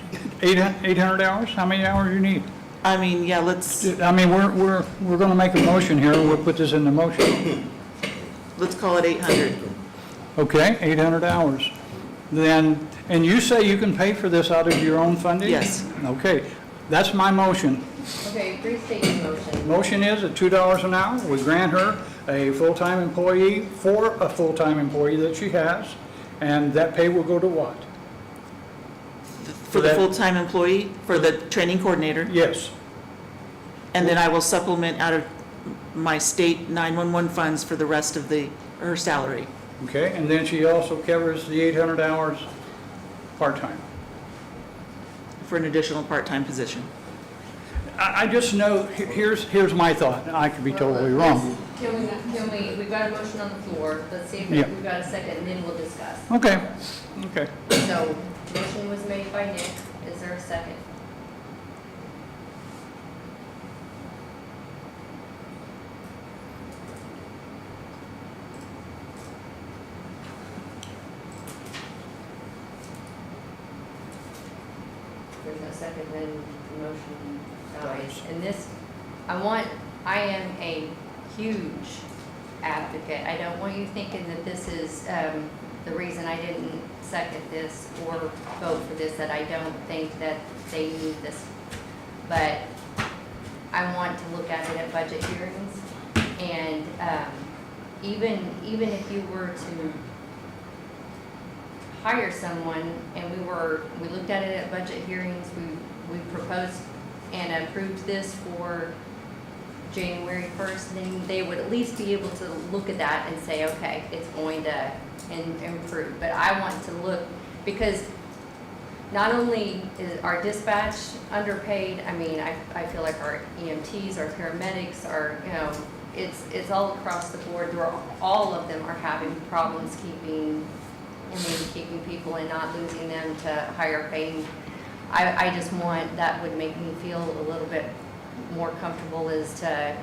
800 hours? How many hours you need? I mean, yeah, let's We're gonna make a motion here, we'll put this in the motion. call it 800. Okay, 800 hours. Then, and you say you can pay for this out of your own funding? Yes. Okay, That's my motion. Okay, restate your motion. Motion is at $2 an hour, we grant her a full-time employee for a full-time employee that she has, and that pay will go to what? For the that- full-time employee, for the training coordinator, Yes, and then I will supplement out of my state 911 funds for the rest of her salary. okay, and then she also covers the 800 hours part-time. For an additional part-time position. I just know, here's my thought, I could be totally wrong. We've got a motion on the floor, let's see if Yeah. we've got a second, and then we'll discuss. Okay, okay. So, motion was made by Nick, is there a second? There's no second, then the motion dies. And this, I am a huge advocate. I don't want you thinking that this is the reason I didn't second this or vote for this, that I don't think that they need this. But I want to look at it at budget hearings. And even if you were to hire someone and we looked at it at budget hearings, we proposed and approved this for January 1st, then they would at least be able to look at that and say, okay, it's going to improve. But I want to look, because not only is our dispatch underpaid, I mean, I feel like our EMTs, our paramedics are, it's all across the board. All of them are having problems keeping people and not losing them to higher paying. I just want, that would make me feel a little bit more comfortable, is to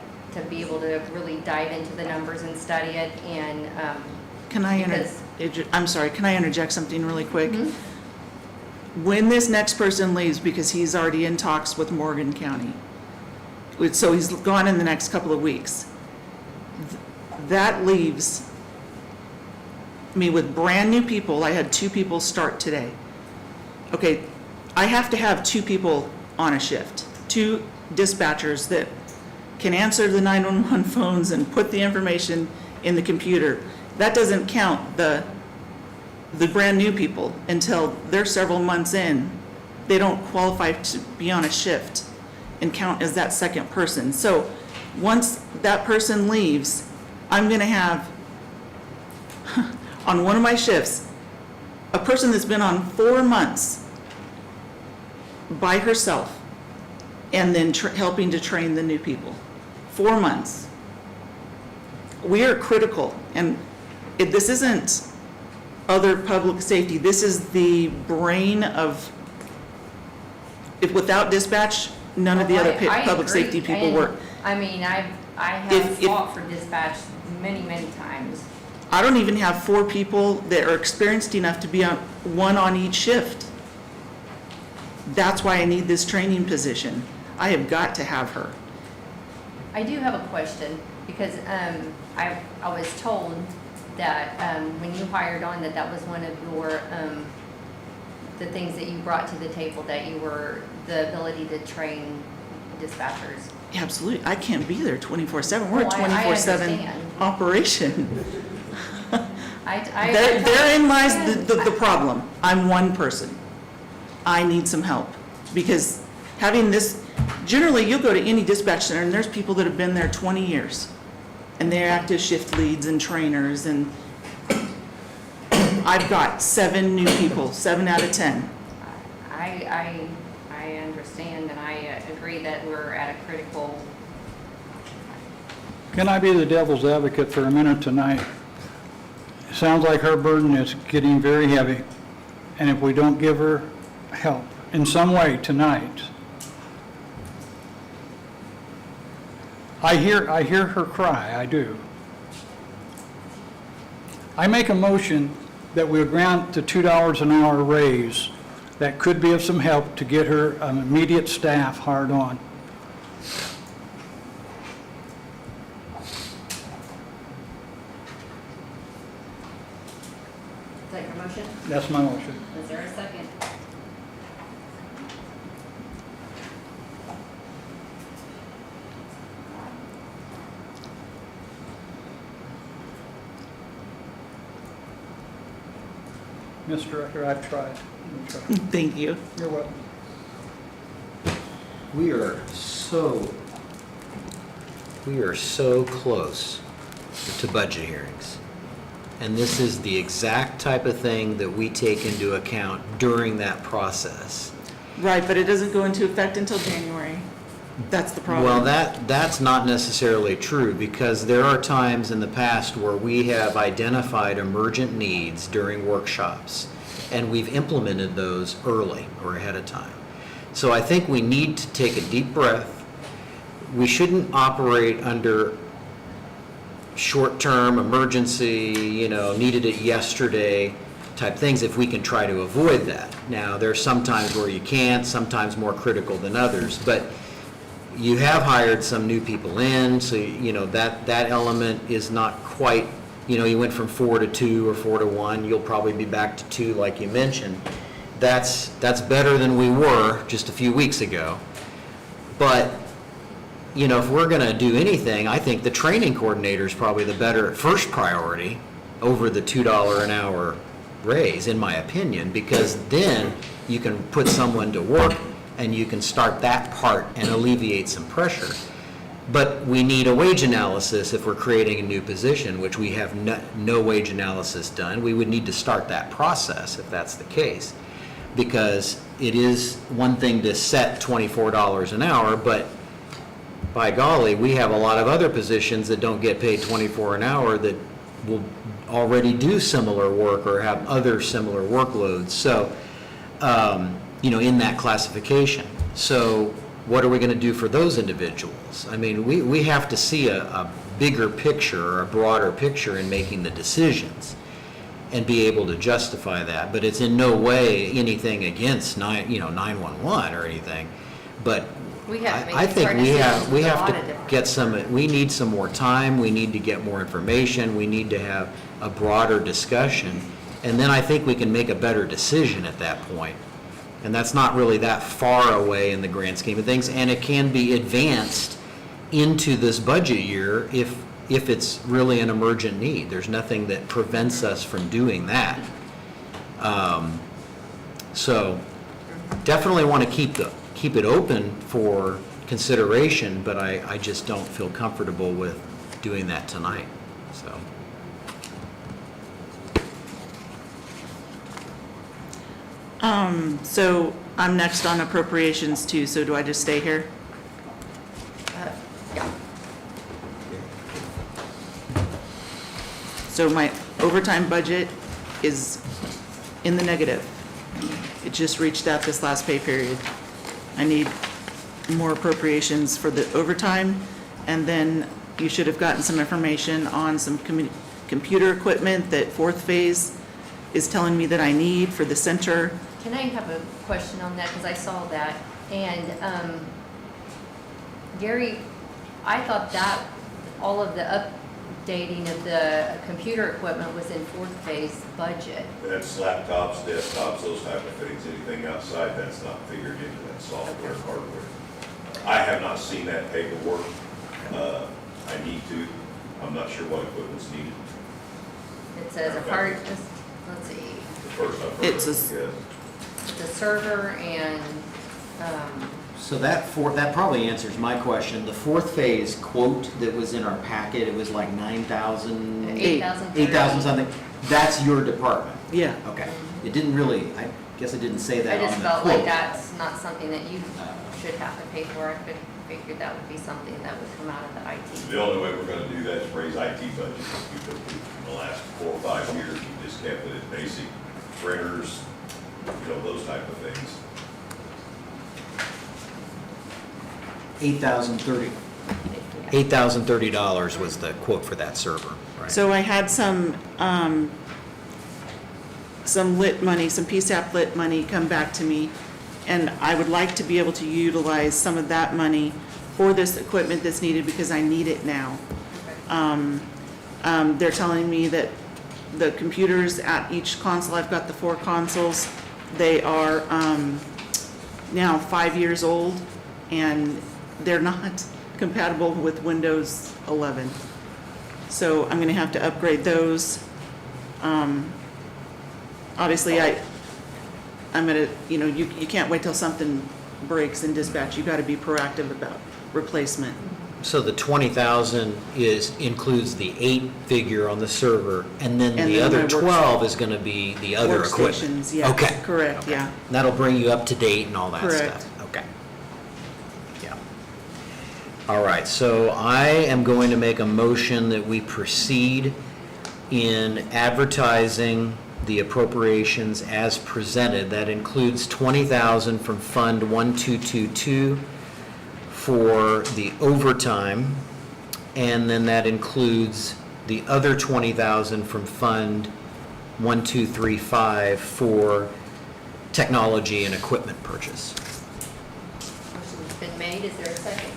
be able to really dive into the numbers and study it. And I'm sorry, can I interject something really quick? Mm-hmm. When this next person leaves, because he's already in talks with Morgan County, so he's gone in the next couple of weeks, that leaves me with brand new people. I had 2 people start today. Okay, I have to have 2 people on a shift, 2 dispatchers that can answer the 911 phones and put the information in the computer. That doesn't count the brand new people until they're several months in. They don't qualify to be on a shift and count as that second person. So once that person leaves, I'm going to have on one of my shifts a person that's been on 4 months by herself, and then helping to train the new people. 4 months. We are critical, and this isn't other public safety. This is the brain of, without dispatch, none of the other I public agree. safety people And, work. I mean, I have If- fought for dispatch many, many times. I don't even have 4 people that are experienced enough to be on one on each shift. That's why I need this training position. I have got to have her. I do have a question, because I was told that when you hired on, that was one of your, the things that you brought to the table, that you were the ability to train dispatchers. Absolutely. I can't be there 24/7. We're a Oh, I 24/7 understand. operation. I Therein lies the problem. I'm one person. I need some help, because having this, generally you'll go to any dispatch center and there's people that have been there 20 years and they're active shift leads and trainers, and I've got 7 new people, 7 out of 10. I understand, and I agree that we're at a critical. Can I be the devil's advocate for a minute tonight? It sounds like her burden is getting very heavy, and if we don't give her help in some way tonight, I hear her cry, I do. I make a motion that we'll grant the $2 an hour raise. That could be of some help to get her immediate staff hard on. Is that your motion? That's my motion. Is there a second? Mr. Director, I've tried. Thank you. You're welcome. We are so close to budget hearings. And this is the exact type of thing that we take into account during that process. Right, but it doesn't go into effect until January. That's the problem. Well, that's not necessarily true, because there are times in the past where we have identified emergent needs during workshops, and we've implemented those early or ahead of time. So I think we need to take a deep breath. We shouldn't operate under short-term emergency, needed it yesterday type things if we can try to avoid that. Now, there's some times where you can't, sometimes more critical than others, but you have hired some new people in, so, that element is not quite, you went from 4 to 2 or 4 to 1, you'll probably be back to 2 like you mentioned. That's better than we were just a few weeks ago. But, if we're gonna do anything, I think the training coordinator is probably the better first priority over the $2 an hour raise, in my opinion, because then you can put someone to work and you can start that part and alleviate some pressure. But we need a wage analysis if we're creating a new position, which we have no wage analysis done. We would need to start that process if that's the case. Because it is one thing to set $24 an hour, but by golly, we have a lot of other positions that don't get paid $24 an hour that will already do similar work or have other similar workloads. So, in that classification. So what are we going to do for those individuals? I mean, we have to see a bigger picture or a broader picture in making the decisions and be able to justify that. But it's in no way anything against 911 or anything. But We have to make I think hard we decisions have with a to lot of different get we need some more time, we need to get more information, we need to have a broader discussion, and then I think we can make a better decision at that point. And that's not really that far away in the grand scheme of things, and it can be advanced into this budget year if it's really an emergent need. There's nothing that prevents us from doing that. So definitely want to keep it open for consideration, but I just don't feel comfortable with doing that tonight, so. So I'm next on appropriations too, so do I just stay here? Yeah. So my overtime budget is in the negative. It just reached that this last pay period. I need more appropriations for the overtime, and then you should have gotten some information on some computer equipment that fourth phase is telling me that I need for the center. Can I have a question on that, because I saw that, and Gary, I thought that all of the updating of the computer equipment was in fourth phase budget. That's laptops, desktops, those type of things, anything outside, that's not figured into that software and hardware. I have not seen that paperwork. I need to. I'm not sure what equipment's needed. It says a hard, let's see, The first I've heard It's of it, yes. the server and, So that probably answers my question. The fourth phase quote that was in our packet, it was like 9,000. 8,000. 8,000 something. That's your department. Yeah. Okay. It didn't really, I guess it didn't say that I on the just quote. felt like that's not something that you should have to pay for. I could figure that would be something that would come out of the IT. The only way we're gonna do that is raise IT budgets, because in the last 4 or 5 years, we just kept it at basic printers, those type of things. $8,030 was the quote for that server, right? So I had some lit money, some PSAP lit money come back to me, and I would like to be able to utilize some of that money for this equipment that's needed because I need it now. They're telling me that the computers at each console, I've got the 4 consoles, they are now 5 years old, and they're not compatible with Windows 11. So I'm gonna have to upgrade those. obviously, I'm gonna, you can't wait till something breaks in dispatch. You gotta be proactive about replacement. So the 20,000 includes the 8 figure on the server, and then And the then other my 12 is gonna be the other equipment? Workstations, yes, Okay. correct, Okay. yeah. That'll bring you up to date and all that Correct. stuff? Okay. Yeah. All right, so I am going to make a motion that we proceed in advertising the appropriations as presented. That includes 20,000 from Fund 1222 for the overtime, and then that includes the other 20,000 from Fund 1235 for technology and equipment purchase. Motion's been made, is there a second?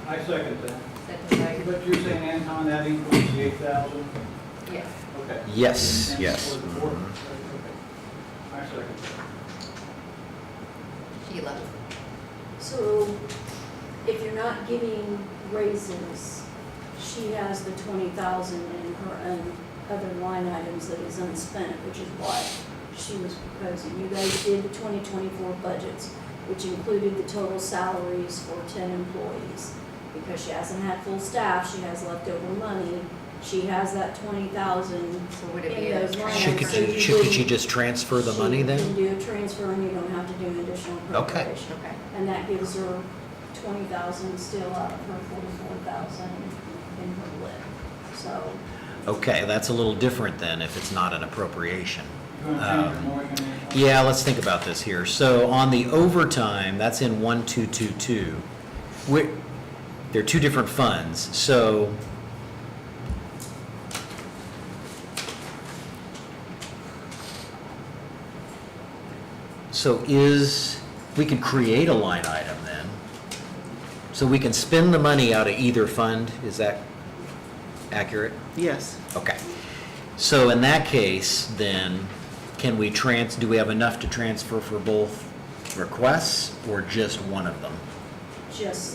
I second that. Second But you're saying, Anton, that includes the 8,000? by, yes. Okay. Yes, And yes. for the board? Okay. I second that. Sheila? So if you're not giving raises, she has the 20,000 in her other line items that is unspent, which is what she was proposing. You guys did the 2024 budgets, which included the total salaries for 10 employees. Because she hasn't had full staff, she has leftover money. She has that 20,000 So would it be in a those line transfer? items. Could she wouldn't- just transfer the money She then? can do a transfer and you don't have to do an additional Okay. appropriation. Okay. And that gives her 20,000 still out of her 44,000 in her lid. So, Okay, that's a little different then if it's not an appropriation. You want to change your motion? Anton? Yeah, let's think about this here. So on the overtime, that's in 1222. They're two different funds, so we could create a line item then. So we can spend the money out of either fund, is that accurate? Yes. Okay. So in that case, then, can we do we have enough to transfer for both requests or just one of them? just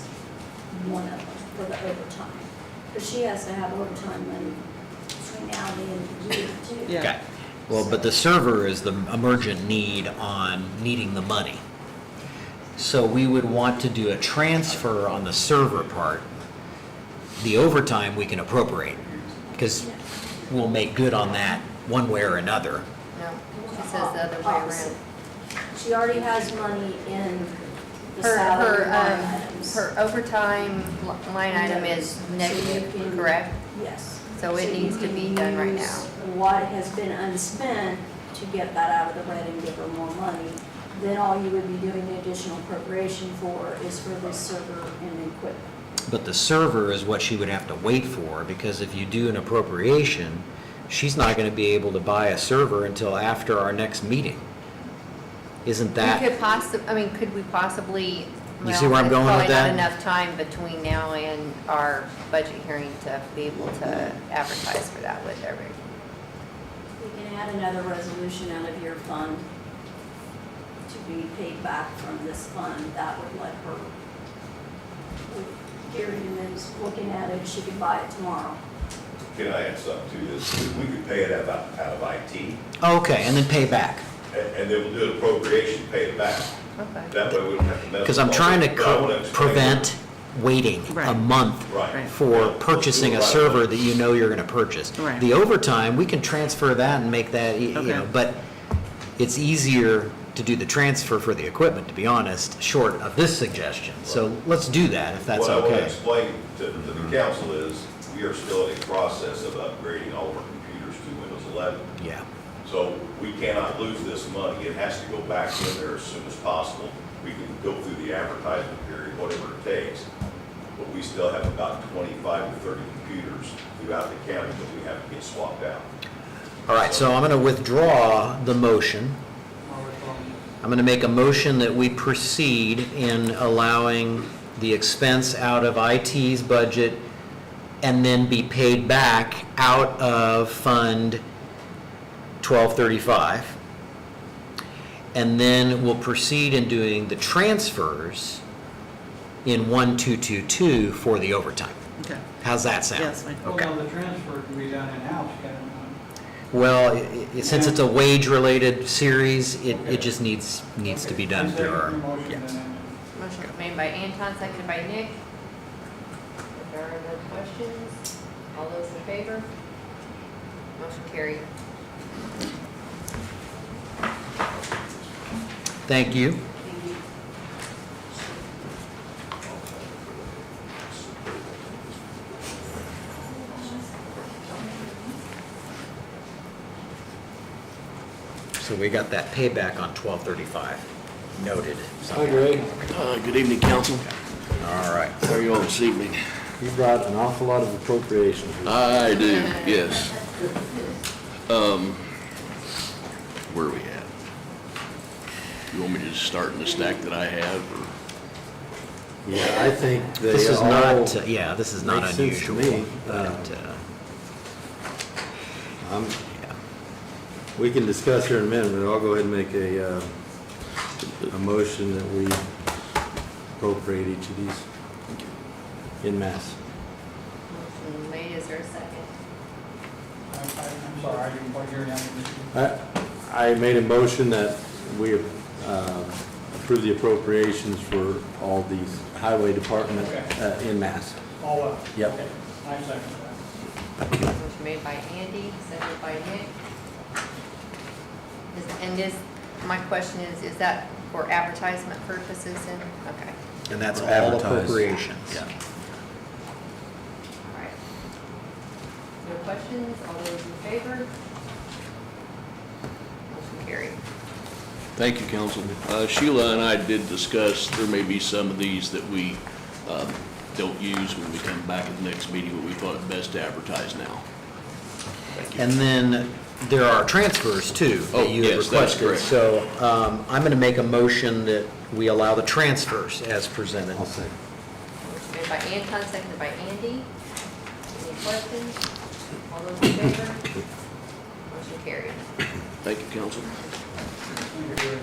one of them for the overtime. Because she has to have overtime money between now and the end of the year too. Yeah. Okay. Well, but the server is the emergent need on needing the money. So we would want to do a transfer on the server part. The overtime we can appropriate, because we'll make good on that one way or another. No, she says the other way around. Opposite. She already has money in the Her, salary her, line items. her overtime line item is So you negative, can- correct? Yes. So it you needs to can be done right use now. What has been unspent to get that out of the red and give her more money. Then all you would be doing the additional appropriation for is for this server and equipment. But the server is what she would have to wait for, because if you do an appropriation, she's not going to be able to buy a server until after our next meeting. Isn't We that? could we possibly? You see where I'm going with that? Probably not enough time between now and our budget hearing to be able to advertise for that with everybody. We can add another resolution out of your fund to be paid back from this fund. That would let her, if Gary is looking at it, she could buy it tomorrow. Can I add something to this? We could pay it out of IT, Okay, and then pay back. and then we'll do an appropriation, pay it back. Okay. That way we don't have to mess. Because I'm with trying all to that. But I wanna explain- prevent waiting a Right. month Right. for purchasing a Right. server that you know you're going to purchase. Right. The overtime, we can transfer that and make that, Okay. but it's easier to do the transfer for the equipment, to be honest, short of this suggestion. So let's do that, if that's What I want to okay. explain to the council is, we are still in a process of upgrading all of our computers to Windows 11. Yeah. So we cannot lose this money. It has to go back in there as soon as possible. We can go through the advertisement period, whatever it takes. But we still have about 25 to 30 computers throughout the county that we have to get swapped out. All right, so I'm going to withdraw the motion. I'm going to make a motion that we proceed in allowing the expense out of IT's budget and then be paid back out of Fund 1235. And then we'll proceed in doing the transfers in 1222 for the overtime. Okay. How's that sound? Yes, fine. Well, Okay. no, the transfer can be done in-house, can it Well, since it's a wage-related series, it just needs to be done I through our, second your motion, yeah. and then- Motion made by Anton, seconded by Nick. If there are no questions, all those in favor? Motion carried. Thank you. So we got that payback on 1235. Noted. Hi, Greg. Good evening, council. All right. How are you all this evening? You brought an awful lot of appropriations. I do, yes. Where are we at? You want me to just start in the stack that I have, or? Yeah, I think they all. This is not, yeah, this is not make sense to unusual. me. but, I'm- We can discuss here in a minute, but I'll go ahead and make a motion that we appropriate each of these in mass. Motion made, is there a second? I'm sorry, I didn't quite hear that. I made a motion that we approve the appropriations for all these highway department in mass. All up? Yep. Okay. I second that. Motion made by Andy, seconded by Nick. And this, my question is that for advertisement purposes and, okay, And that's all Advertise. appropriations. Yeah. all right. No questions, all those in favor? Motion carried. Thank you, council. Sheila and I did discuss, there may be some of these that we don't use when we come back at the next meeting, but we thought it best to advertise now. Thank you. And then there are transfers too Oh, that you had yes, that's requested. correct. So I'm going to make a motion that we allow the transfers as presented. I'll say. Motion made by Anton, seconded by Andy. Any questions? All those in favor? Motion carried. Thank you, council. Okay.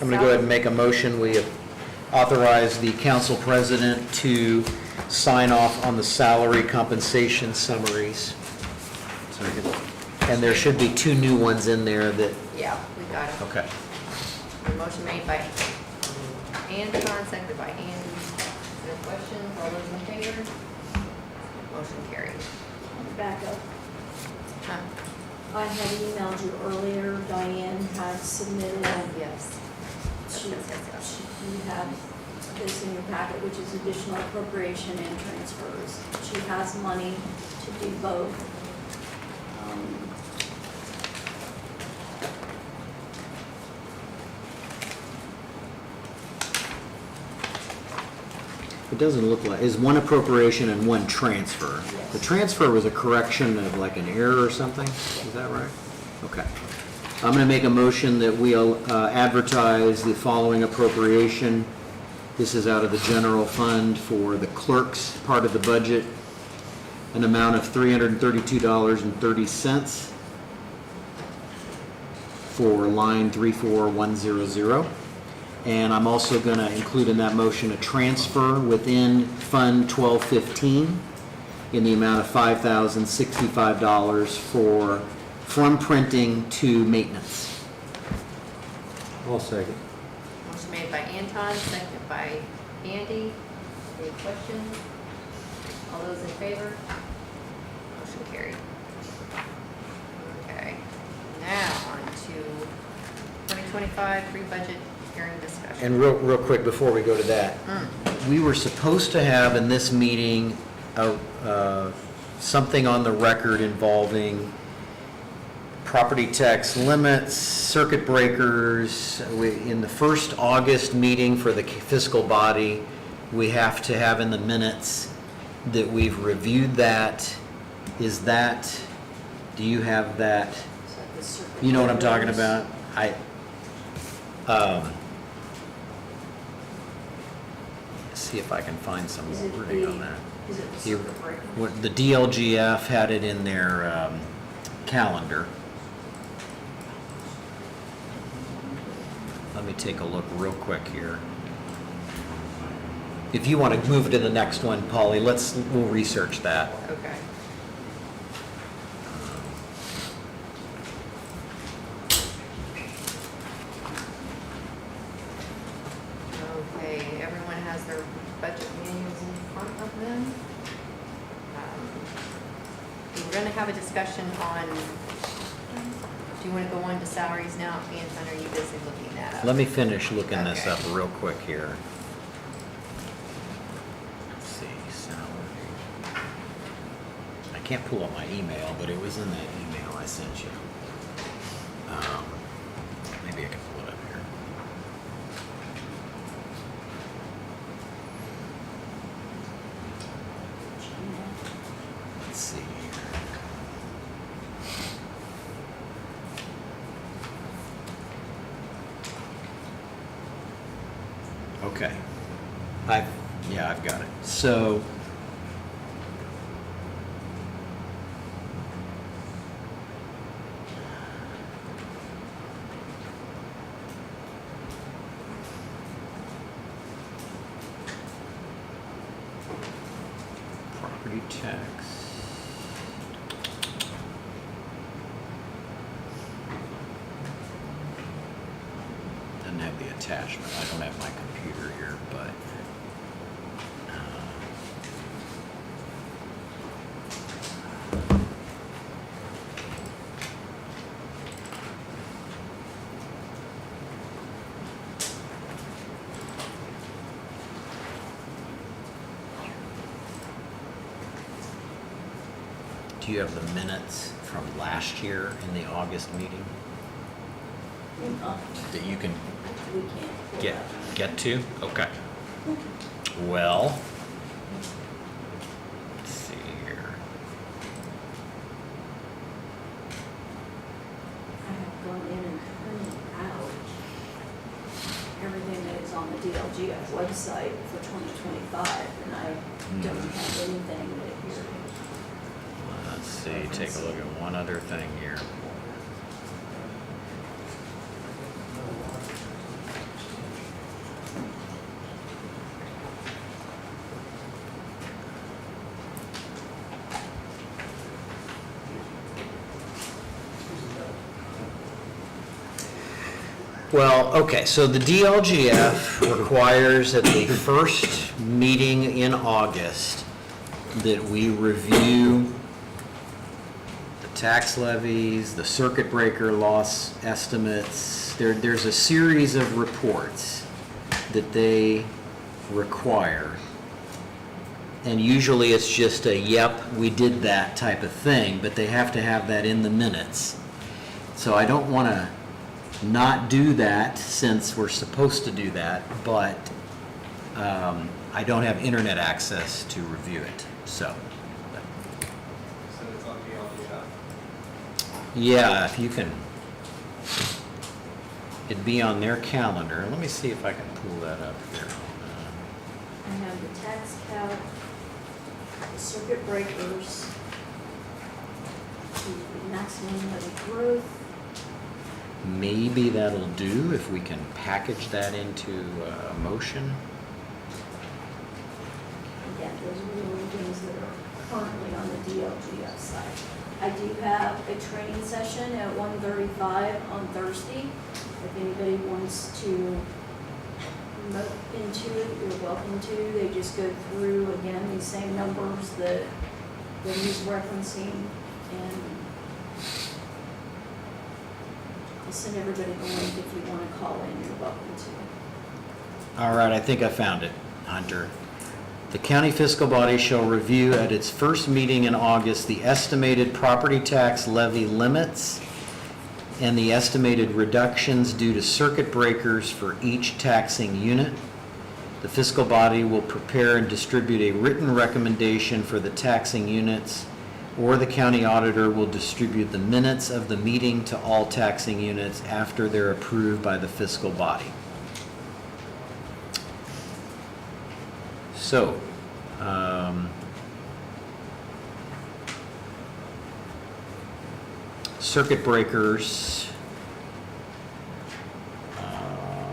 I'm going to go ahead and make a motion. We authorize the council president to sign off on the salary compensation summaries. Second. And there should be 2 new ones in there that, Yeah, we got it. okay. A motion made by Anton, seconded by Andy. No questions, all those in favor? Motion carried. Back up. Huh? I had emailed you earlier, Diane had submitted, Yes. you have this in your packet, which is additional appropriation and transfers. She has money to do both. It doesn't look like, is one appropriation and one transfer. Yes. The transfer was a correction of like an error or something, is that right? Okay. I'm going to make a motion that we advertise the following appropriation. This is out of the general fund for the clerk's part of the budget, an amount of $332.30 for line 34100. And I'm also going to include in that motion a transfer within Fund 1215 in the amount of $5,065 from printing to maintenance. I'll second. Motion made by Anton, seconded by Andy. Any questions? All those in favor? Motion carried. Okay, now on to 2025 pre-budget hearing discussion. And real quick, before we go to that, we were supposed to have in this meeting something on the record involving property tax limits, circuit breakers. In the first August meeting for the fiscal body, we have to have in the minutes that we've reviewed that. Is that, do you have that? So the circuit You know what I'm talking breakers. about? See if I can find some Is it wording on that. Is it the You- circuit breaker? What, the DLGF had it in their calendar. Let me take a look real quick here. If you want to move to the next one, Polly, we'll research that. Okay. Okay, everyone has their budget manuals in front of them. We're gonna have a discussion on, do you wanna go on to salaries now? And are you busy looking that up? Let me finish looking this Okay. up real quick here. Let's see, salary. I can't pull up my email, but it was in that email I sent you. Maybe I can pull it up here. Let's see here. Okay. I've got it. So, property tax. Doesn't have the attachment. I don't have my computer here, but. Do you have the minutes from last year in the August meeting that you can We can't pull get, that. get to? Okay. Well, let's see here. I have gone in and printed out everything that is on the DLGF website for 2025, and I don't have anything that here. Let's see, take a look at one other thing here. Well, okay, so the DLGF requires at the first meeting in August that we review the tax levies, the circuit breaker loss estimates. There's a series of reports that they require. And usually it's just a, yep, we did that type of thing, but they have to have that in the minutes. So I don't want to not do that since we're supposed to do that, but I don't have internet access to review it, so. So it's on DLGF. Yeah, if you can, it'd be on their calendar. Let me see if I can pull that up here. I have the tax cap, the circuit breakers, the maximum levy growth. Maybe that'll do if we can package that into a motion. Again, those are the only things that are currently on the DLGF side. I do have a training session at 1:35 on Thursday. If anybody wants to look into it, you're welcome to. They just go through, again, these same numbers that he's referencing, and I'll send everybody the link if you want to call in, you're welcome to. All right, I think I found it, Hunter. The county fiscal body shall review at its first meeting in August the estimated property tax levy limits and the estimated reductions due to circuit breakers for each taxing unit. The fiscal body will prepare and distribute a written recommendation for the taxing units, or the county auditor will distribute the minutes of the meeting to all taxing units after they're approved by the fiscal body. So, circuit breakers,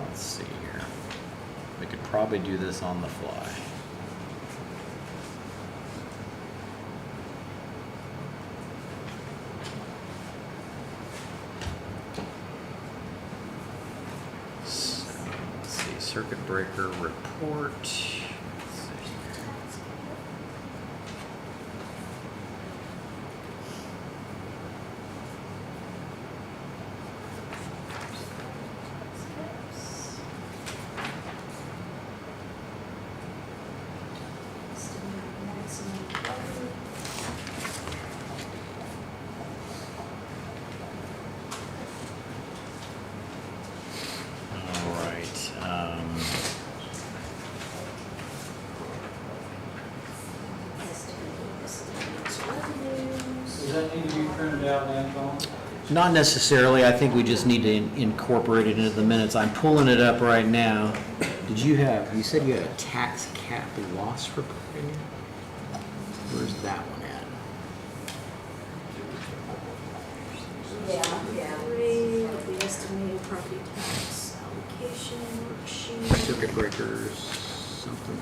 let's see here. We could probably do this on the fly. So, let's see, circuit breaker report. Let's see. All right. Does that need to be printed out, Anton? Not necessarily. I think we just need to incorporate it into the minutes. I'm pulling it up right now. Did you said you had a tax cap loss report in here? Where's that one at? Yeah. Three of the estimated property tax allocation worksheet. Circuit breakers, something.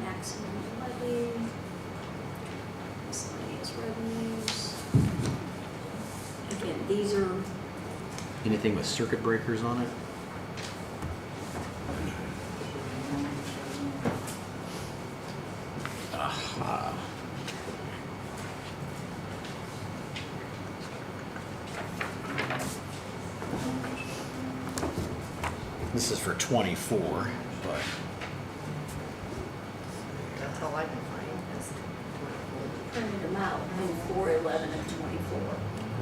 Maximum levy. Miscellaneous revenues. Again, these are, Anything with circuit breakers on it? Aha. This is for 24, but That's all I can find is printed them out in 4/11 of 24.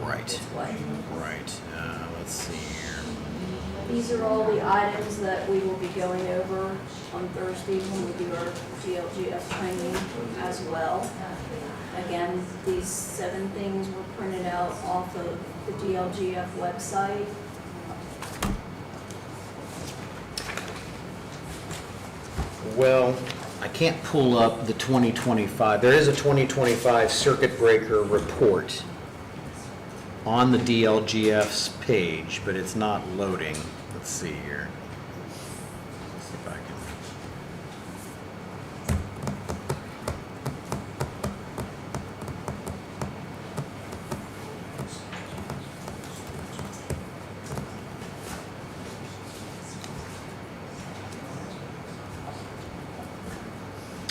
right, Is what. right. Let's see here. These are all the items that we will be going over on Thursday when we do our GLGF training as well. Again, these 7 things were printed out off of the GLGF website. Well, I can't pull up the 2025. There is a 2025 circuit breaker report on the DLGF's page, but it's not loading. Let's see here. Let's see if I can.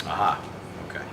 Aha, okay.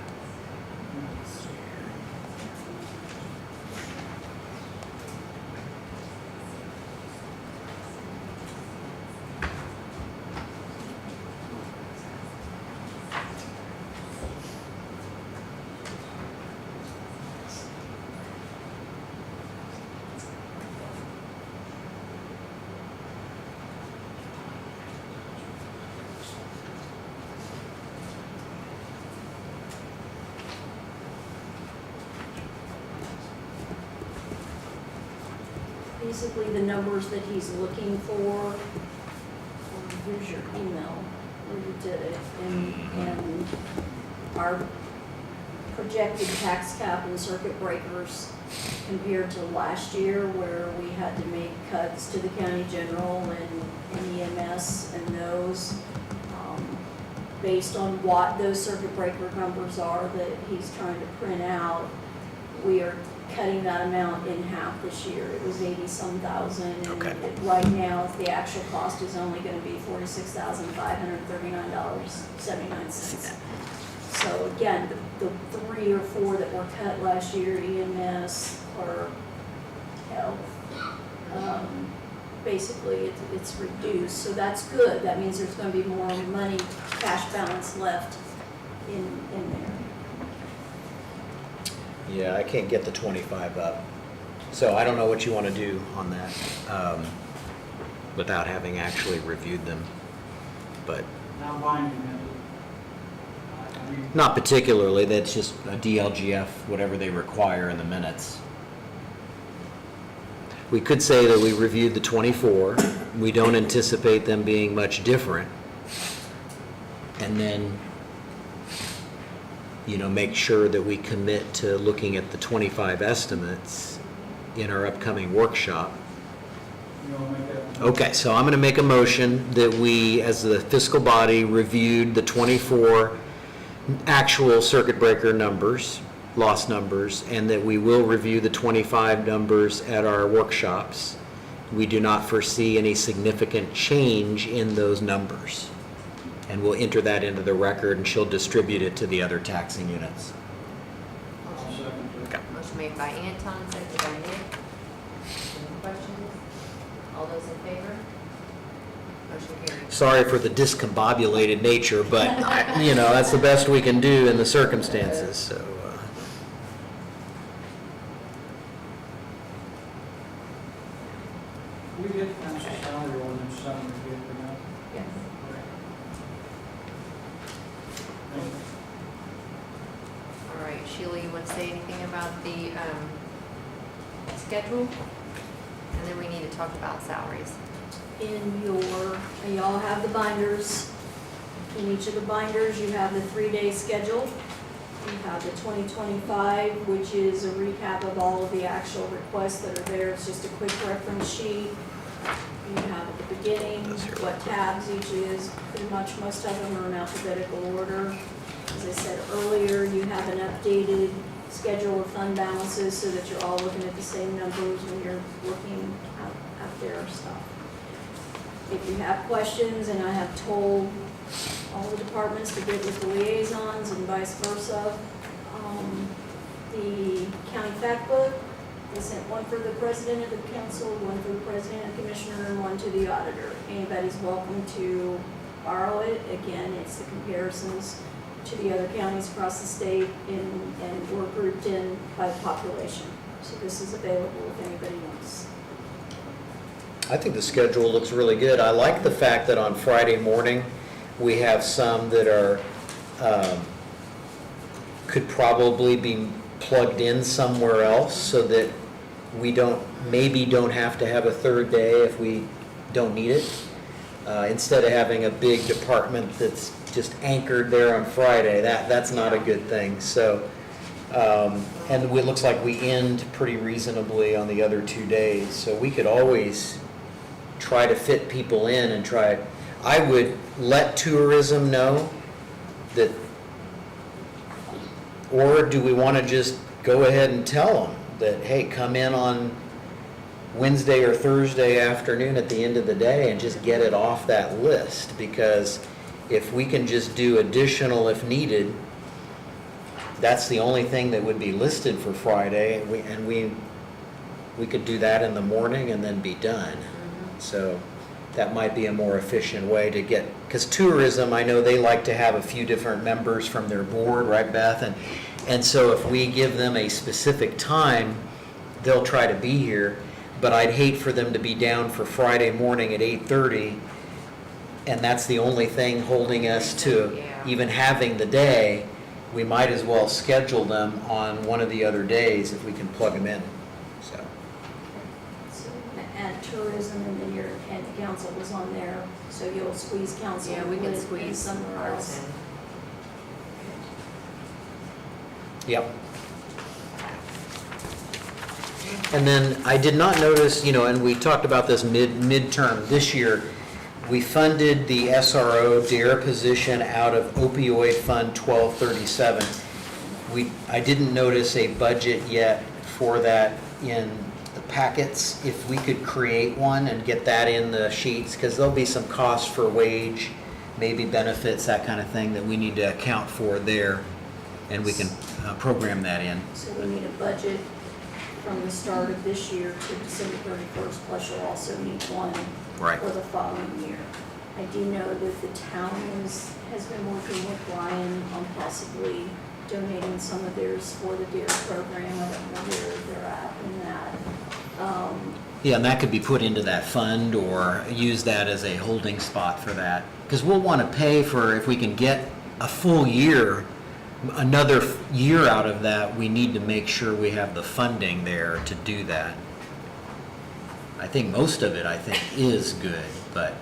Basically, the numbers that he's looking for, here's your email where you did it, and our projected tax cap and circuit breakers compared to last year where we had to make cuts to the county general and EMS and those, based on what those circuit breaker numbers are that he's trying to print out, we are cutting that amount in half this year. It was 80-some thousand. Okay. Right now, the actual cost is only gonna be $46,539.79. So again, the 3 or 4 that were cut last year, EMS or health, basically it's reduced, so that's good. That means there's gonna be more money, cash balance left in there. Yeah, I can't get the 25 up. So I don't know what you want to do on that without having actually reviewed them. But Now binding it. I mean, not particularly, that's just a DLGF, whatever they require in the minutes. We could say that we reviewed the 24, we don't anticipate them being much different. And then, make sure that we commit to looking at the 25 estimates in our upcoming workshop. you know, make that. Okay, so I'm going to make a motion that we, as the fiscal body, reviewed the 24 actual circuit breaker numbers lost numbers, and that we will review the 25 numbers at our workshops. We do not foresee any significant change in those numbers. And we'll enter that into the record, and she'll distribute it to the other taxing units. I'll second that. Motion made by Anton, seconded by Nick. Any questions? All those in favor? Motion carries. Sorry for the discombobulated nature, but, that's the best we can do in the circumstances, so. We did pass a salary ordinance, salary, did we not? Yes. All right, Sheila, you want to say anything about the schedule? And then we need to talk about salaries. Y'all have the binders. In each of the binders, you have the 3-day schedule. You have the 2025, which is a recap of all of the actual requests that are there. It's just a quick reference sheet. You have at the beginning what tabs each is. Pretty much most of them are in alphabetical order. As I said earlier, you have an updated schedule of fund balances so that you're all looking at the same numbers when you're looking at their stuff. If you have questions, and I have told all the departments to get with the liaisons and vice versa, the county fact book, I sent one for the president of the council, one for the president and commissioner, and one to the auditor. Anybody's welcome to borrow it. Again, it's the comparisons to the other counties across the state, and we're grouped in by population. So this is available if anybody wants. I think the schedule looks really good. I like the fact that on Friday morning, we have some that are, could probably be plugged in somewhere else so that we maybe don't have to have a third day if we don't need it. Instead of having a big department that's just anchored there on Friday, that's not a good thing. So, and it looks like we end pretty reasonably on the other 2 days. So we could always try to fit people in and I would let tourism know that, or do we want to just go ahead and tell them that, hey, come in on Wednesday or Thursday afternoon at the end of the day and just get it off that list? Because if we can just do additional if needed, that's the only thing that would be listed for Friday, and we could do that in the morning and then be done. So that might be a more efficient way to get, because tourism, I know they like to have a few different members from their board, right, Beth? And so if we give them a specific time, they'll try to be here, but I'd hate for them to be down for Friday morning at 8:30, and that's the only thing holding us to even having the day. We might as well schedule them on one of the other days if we can plug them in, so. So add tourism, and then and the council was on there, so you'll squeeze council. Yeah, we can in squeeze somewhere ours else. in. Yep. And then I did not notice, and we talked about this midterm this year, we funded the SRO DARE position out of opioid fund 1237. I didn't notice a budget yet for that in the packets. If we could create one and get that in the sheets, because there'll be some costs for wage, maybe benefits, that kind of thing that we need to account for there, and we can program that in. So we need a budget from the start of this year to December 31st, plus you'll also need one Right. for the following year. I do know that the town has been working with Brian on possibly donating some of theirs for the DARE program. I don't know where they're at in that. Yeah, and that could be put into that fund or use that as a holding spot for that. Because we'll want to pay for, if we can get a full year, another year out of that, we need to make sure we have the funding there to do that. I think most of it, is good, but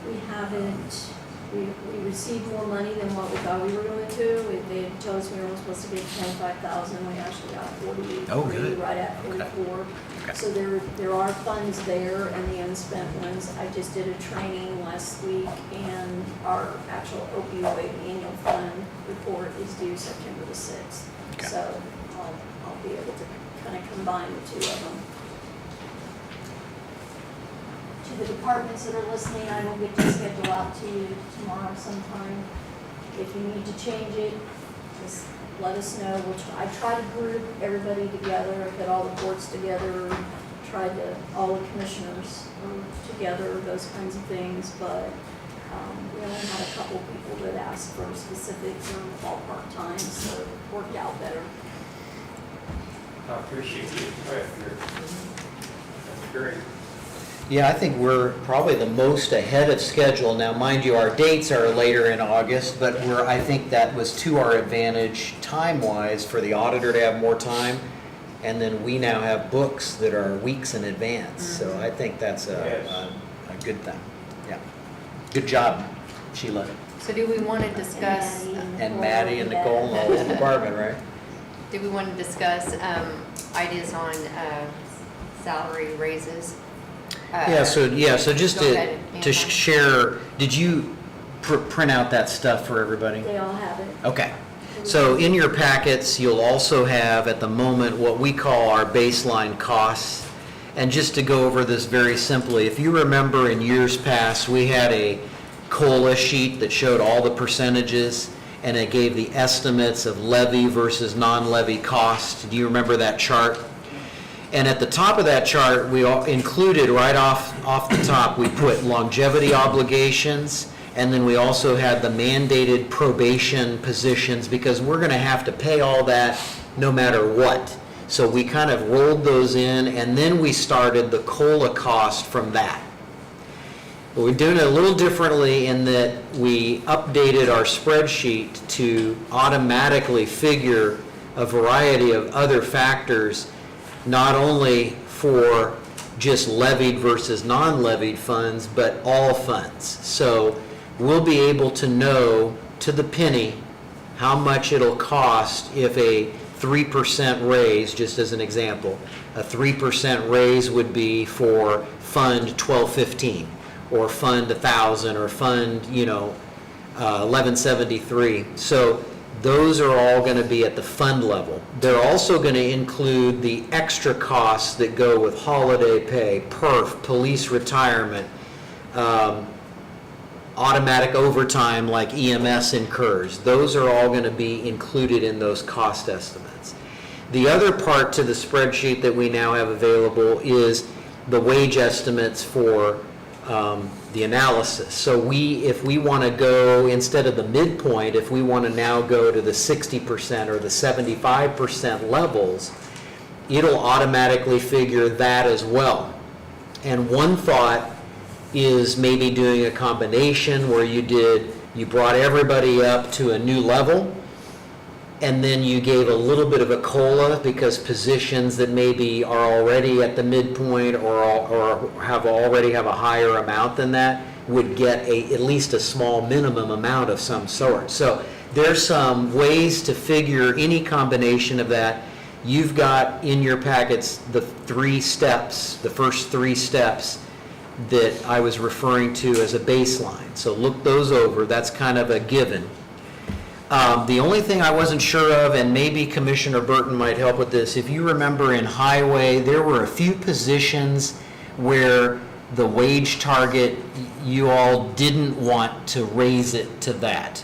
We haven't we received more money than what we thought we were going to. They had told us we were only supposed to get 25,000, we actually got 48, Oh, good. right at Okay. 44. Okay. So there are funds there and the unspent ones. I just did a training last week and our actual opioid annual fund report is due September the 6th. Okay. So I'll be able to kind of combine the two of them. To the departments that are listening, I will get the schedule out to you tomorrow sometime. If you need to change it, just let us know. I try to group everybody together, get all the boards together, all the commissioners together, those kinds of things, but we only had a couple people that asked for specifics or ballpark times, so it worked out better. I appreciate you, that's great. Yeah, I think we're probably the most ahead of schedule. Now, mind you, our dates are later in August, but I think that was to our advantage time-wise for the auditor to have more time. And then we now have books that are weeks in advance. So I think that's a good thing. Yeah. Good job, Sheila. So do we want to discuss, And Maddie and Nicole and the whole department, right? do we want to discuss ideas on salary raises? Yeah, so just Go ahead, to Anna. share, did you print out that stuff for everybody? They all have it. Okay. So in your packets, you'll also have at the moment what we call our baseline costs. And just to go over this very simply, if you remember in years past, we had a COLA sheet that showed all the percentages and it gave the estimates of levy versus non-levy cost. Do you remember that chart? And at the top of that chart, we included right off the top, we put longevity obligations, and then we also had the mandated probation positions because we're going to have to pay all that no matter what. So we kind of rolled those in, and then we started the COLA cost from that. But we're doing it a little differently in that we updated our spreadsheet to automatically figure a variety of other factors, not only for just levied versus non-levied funds, but all funds. So we'll be able to know to the penny how much it'll cost if a 3% raise, just as an example, a 3% raise would be for Fund 1215, or Fund 1000, or Fund, 1173. So those are all going to be at the fund level. They're also going to include the extra costs that go with holiday pay, PERF, police retirement, automatic overtime like EMS incurs. Those are all going to be included in those cost estimates. The other part to the spreadsheet that we now have available is the wage estimates for the analysis. So if we want to go, instead of the midpoint, if we want to now go to the 60% or the 75% levels, it'll automatically figure that as well. And one thought is maybe doing a combination where you brought everybody up to a new level, and then you gave a little bit of a COLA because positions that maybe are already at the midpoint or already have a higher amount than that would get at least a small minimum amount of some sort. So there's some ways to figure any combination of that. You've got in your packets the first three steps that I was referring to as a baseline. So look those over. That's kind of a given. The only thing I wasn't sure of, and maybe Commissioner Burton might help with this, if you remember in highway, there were a few positions where the wage target, you all didn't want to raise it to that.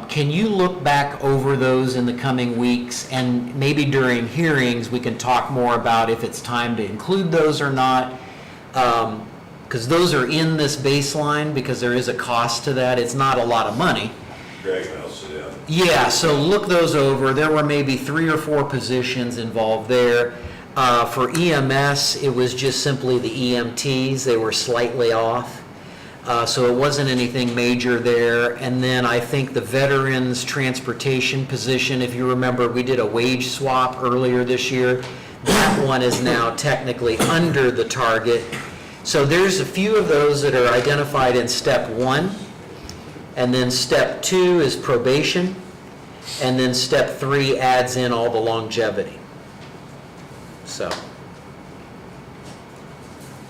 Can you look back over those in the coming weeks, and maybe during hearings we can talk more about if it's time to include those or not? Because those are in this baseline because there is a cost to that. It's not a lot of money. Greg, I'll sit down. Yeah, so look those over. There were maybe 3 or 4 positions involved there. For EMS, it was just simply the EMTs. They were slightly off. So it wasn't anything major there. And then I think the veterans transportation position, if you remember, we did a wage swap earlier this year. That one is now technically under the target. So there's a few of those that are identified in step 1. And then step 2 is probation. And then step 3 adds in all the longevity. So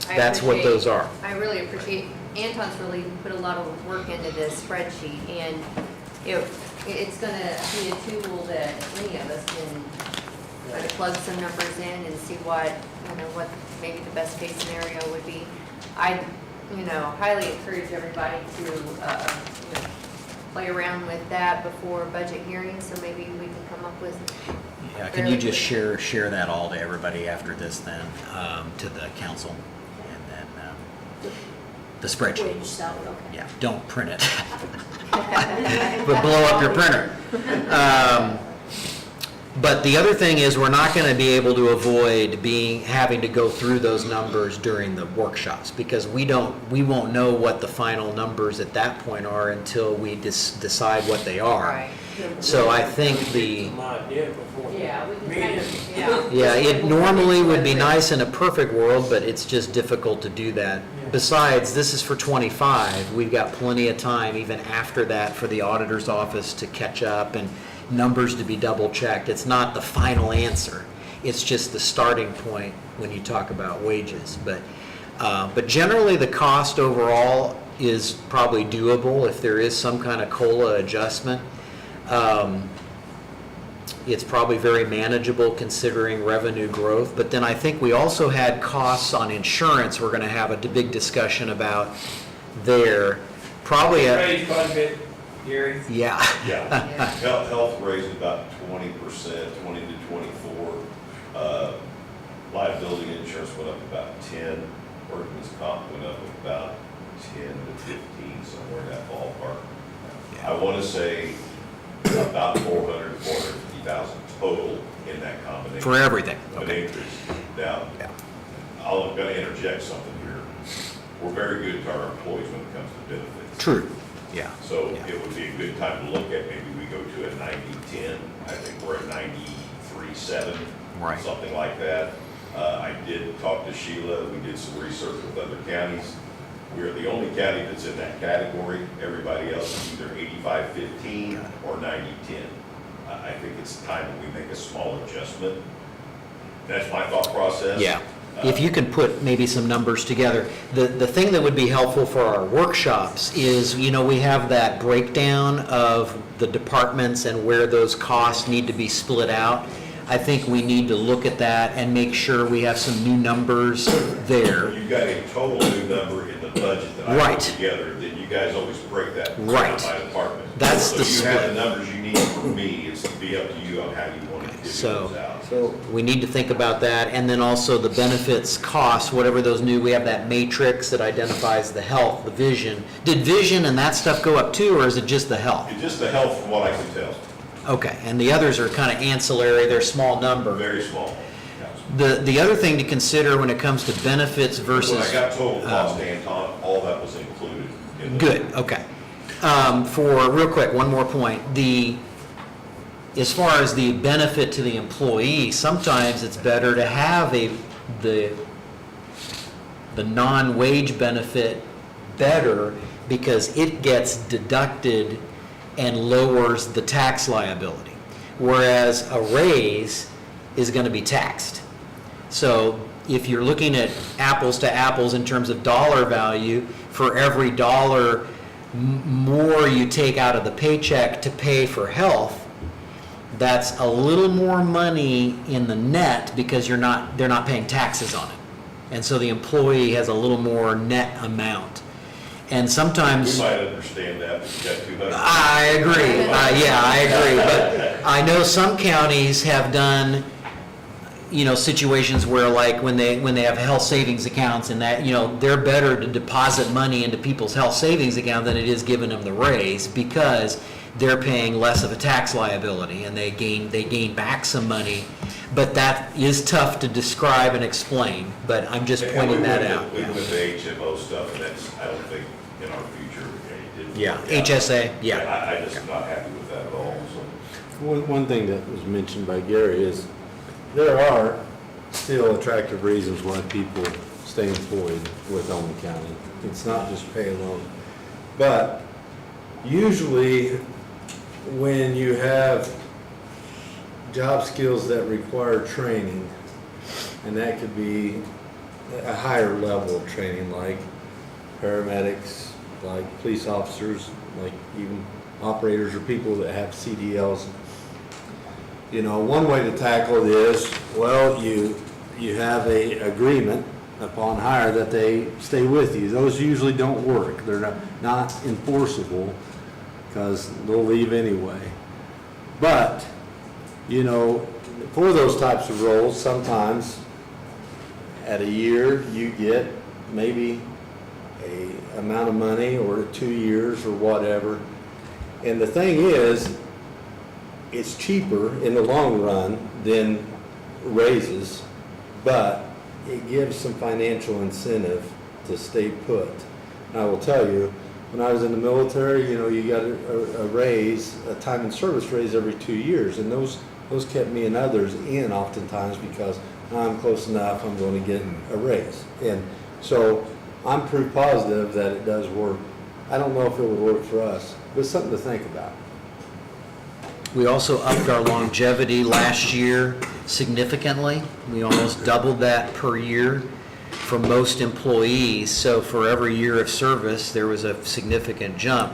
that's what those are. I really appreciate, Anton's really put a lot of work into this spreadsheet, and it's gonna be a tool that any of us can kind of plug some numbers in and see what maybe the best case scenario would be. I, highly encourage everybody to, play around with that before budget hearings, so maybe we can come up with. Yeah, can you just share that all to everybody after this then, to the council? And then the spreadsheet. Wage salary, okay. Yeah, don't print it. But blow up your printer. But the other thing is, we're not going to be able to avoid having to go through those numbers during the workshops, because we won't know what the final numbers at that point are until we decide what they are. Right. So I think Some idea before. Yeah, we can Meeting. kind of, yeah, it normally would be nice in a perfect world, but it's just difficult to do that. Besides, this is for 25. We've got plenty of time even after that for the auditor's office to catch up and numbers to be double checked. It's not the final answer. It's just the starting point when you talk about wages. But generally the cost overall is probably doable if there is some kind of COLA adjustment. It's probably very manageable considering revenue growth. But then I think we also had costs on insurance we're going to have a big discussion about there. Probably Raised quite a bit, Gary. yeah. Yeah, health raised about 20%, 20 to 24. Liability insurance went up about 10. Workman's comp went up about 10 to 15, somewhere in that ballpark. I want to say about 450,000 total in that combination. For everything. An Okay. increase. Now, Yeah. I'm going to interject something here. We're very good to our employees when it comes to benefits. True. Yeah. So Yeah. it would be a good time to look at, maybe we go to a 90-10. I think we're at 93-7. Right. Something like that. I did talk to Sheila. We did some research with other counties. We're the only county that's in that category. Everybody else is either 85-15 or 90-10. I think it's time that we make a small adjustment. That's my thought process. Yeah. If you can put maybe some numbers together. The thing that would be helpful for our workshops is, we have that breakdown of the departments and where those costs need to be split out. I think we need to look at that and make sure we have some new numbers there. You've got a total new number in the budget that I Right. put together, then you guys always break that down Right. by department. That's the So you have split. the numbers you need from me, it's to be up to you on how you want to divvy So- those out. So, We need to think about that, and then also the benefits costs, whatever those new, we have that matrix that identifies the health, the vision. Did vision and that stuff go up too, or is it just the health? It's just the health from what I can tell, Okay, and the others are kind of ancillary, they're small number. very small. Yeah. The other thing to consider when it comes to benefits versus. When I got total cost, Anton, all that was included in the. Good, okay. For, real quick, one more point. As far as the benefit to the employee, sometimes it's better to have the non-wage benefit better because it gets deducted and lowers the tax liability. Whereas a raise is going to be taxed. So if you're looking at apples to apples in terms of dollar value, for every dollar more you take out of the paycheck to pay for health, that's a little more money in the net because they're not paying taxes on it. And so the employee has a little more net amount. And sometimes. We might understand that, but you got 200. I agree. Yeah, I agree. But I know some counties have done, situations where like when they have health savings accounts and that, they're better to deposit money into people's health savings account than it is giving them the raise because they're paying less of a tax liability and they gain back some money. But that is tough to describe and explain, but I'm just And pointing we that went out. with- We went the HMO stuff, and that's, I don't think, in our future, it didn't Yeah, work out. HSA, yeah. I just am not happy with that at all, so. one thing that was mentioned by Gary is there are still attractive reasons why people stay employed with Elman County. It's not just pay alone. But usually when you have job skills that require training, and that could be a higher level of training, like paramedics, like police officers, like even operators or people that have CDLs. You know, one way to tackle this, well, you have a agreement upon hire that they stay with you. Those usually don't work. They're not enforceable because they'll leave anyway. But, you know, for those types of roles, sometimes at a year you get maybe a amount of money, or 2 years or whatever. And the thing is, it's cheaper in the long run than raises, but it gives some financial incentive to stay put. And I will tell you, when I was in the military, you know, you got a raise, a time and service raise every 2 years, and those kept me and others in oftentimes because I'm close enough, I'm going to get a raise. And so I'm proof positive that it does work. I don't know if it would work for us, but it's something to think about. We also upped our longevity last year significantly. We almost doubled that per year for most employees. So for every year of service, there was a significant jump.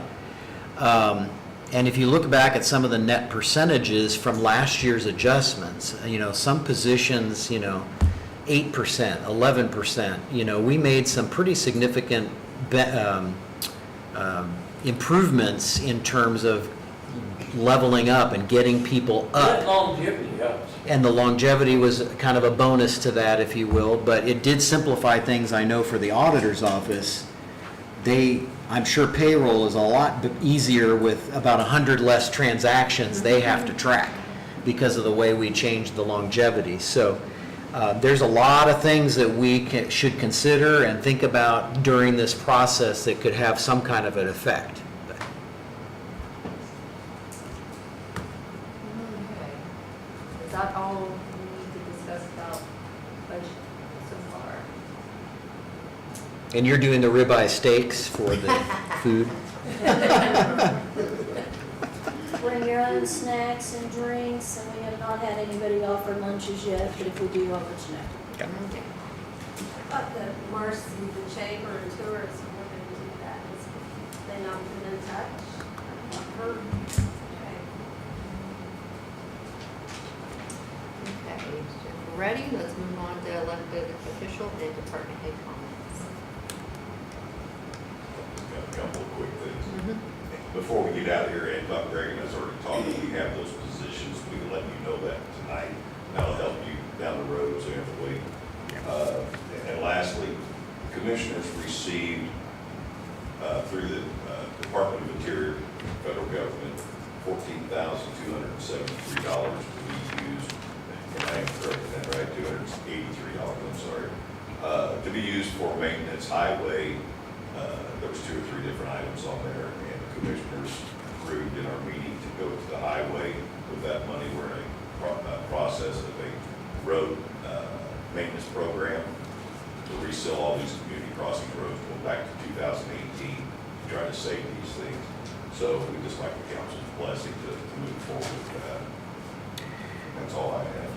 And if you look back at some of the net percentages from last year's adjustments, you know, some positions, you know, 8%, 11%, you know, we made some pretty significant improvements in terms of leveling up and getting people That up. longevity helps. And the longevity was kind of a bonus to that, if you will, but it did simplify things. I know for the auditor's office, I'm sure payroll is a lot easier with about 100 less transactions they have to track because of the way we changed the longevity. So there's a lot of things that we should consider and think about during this process that could have some kind of an effect. Okay. Is that all we need to discuss about budget so far? And you're doing the ribeye steaks for the food? Bring your own snacks and drinks, and we have not had anybody offer lunches yet, but if we do, I'll let you know. Okay. But the Marcy, the Chamber and Tourism, we're gonna do that. They not been in touch? I've not heard. Okay. Okay, so if we're ready, let's move on to elected official and department head comments. Got a couple of quick things. Before we get out of here, and Dr. Reagan has already talked, we have those positions, we can let you know that tonight. That'll help you down the road, so you have to wait. And lastly, commissioners received, through the Department of Interior, federal government, $14,273 to be used, and I am correct in that, right, $283, I'm sorry, to be used for maintenance highway. There was 2 or 3 different items on there, and the commissioners approved in our meeting to go to the highway with that money. We're in a process of a road maintenance program to reseal all these community crossing roads going back to 2018 to try to save these things. So we just like the council's blessing to move forward with that. That's all I have.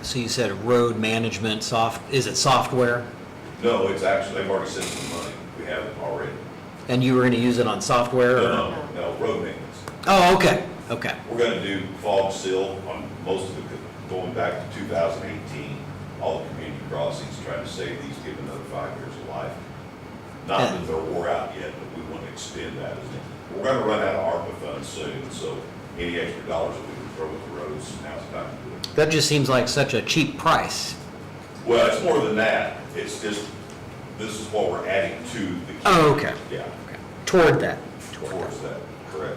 So you said road management is it software? No, it's actually, they've already sent some money. We have it already. And you were going to use it on software? or- No, road maintenance. Oh, okay. We're gonna do fog seal on most of it, going back to 2018, all the community crossings, trying to save these, give another 5 years of life. Not that they're wore out yet, but we want to extend that. We're gonna run out of ARPA funds soon, so any extra dollars that we can throw at the roads, now's the time to do it. That just seems like such a cheap price. Well, it's more than that. It's just, this is what we're adding to the. Oh, okay. Yeah, Toward that. towards that, correct.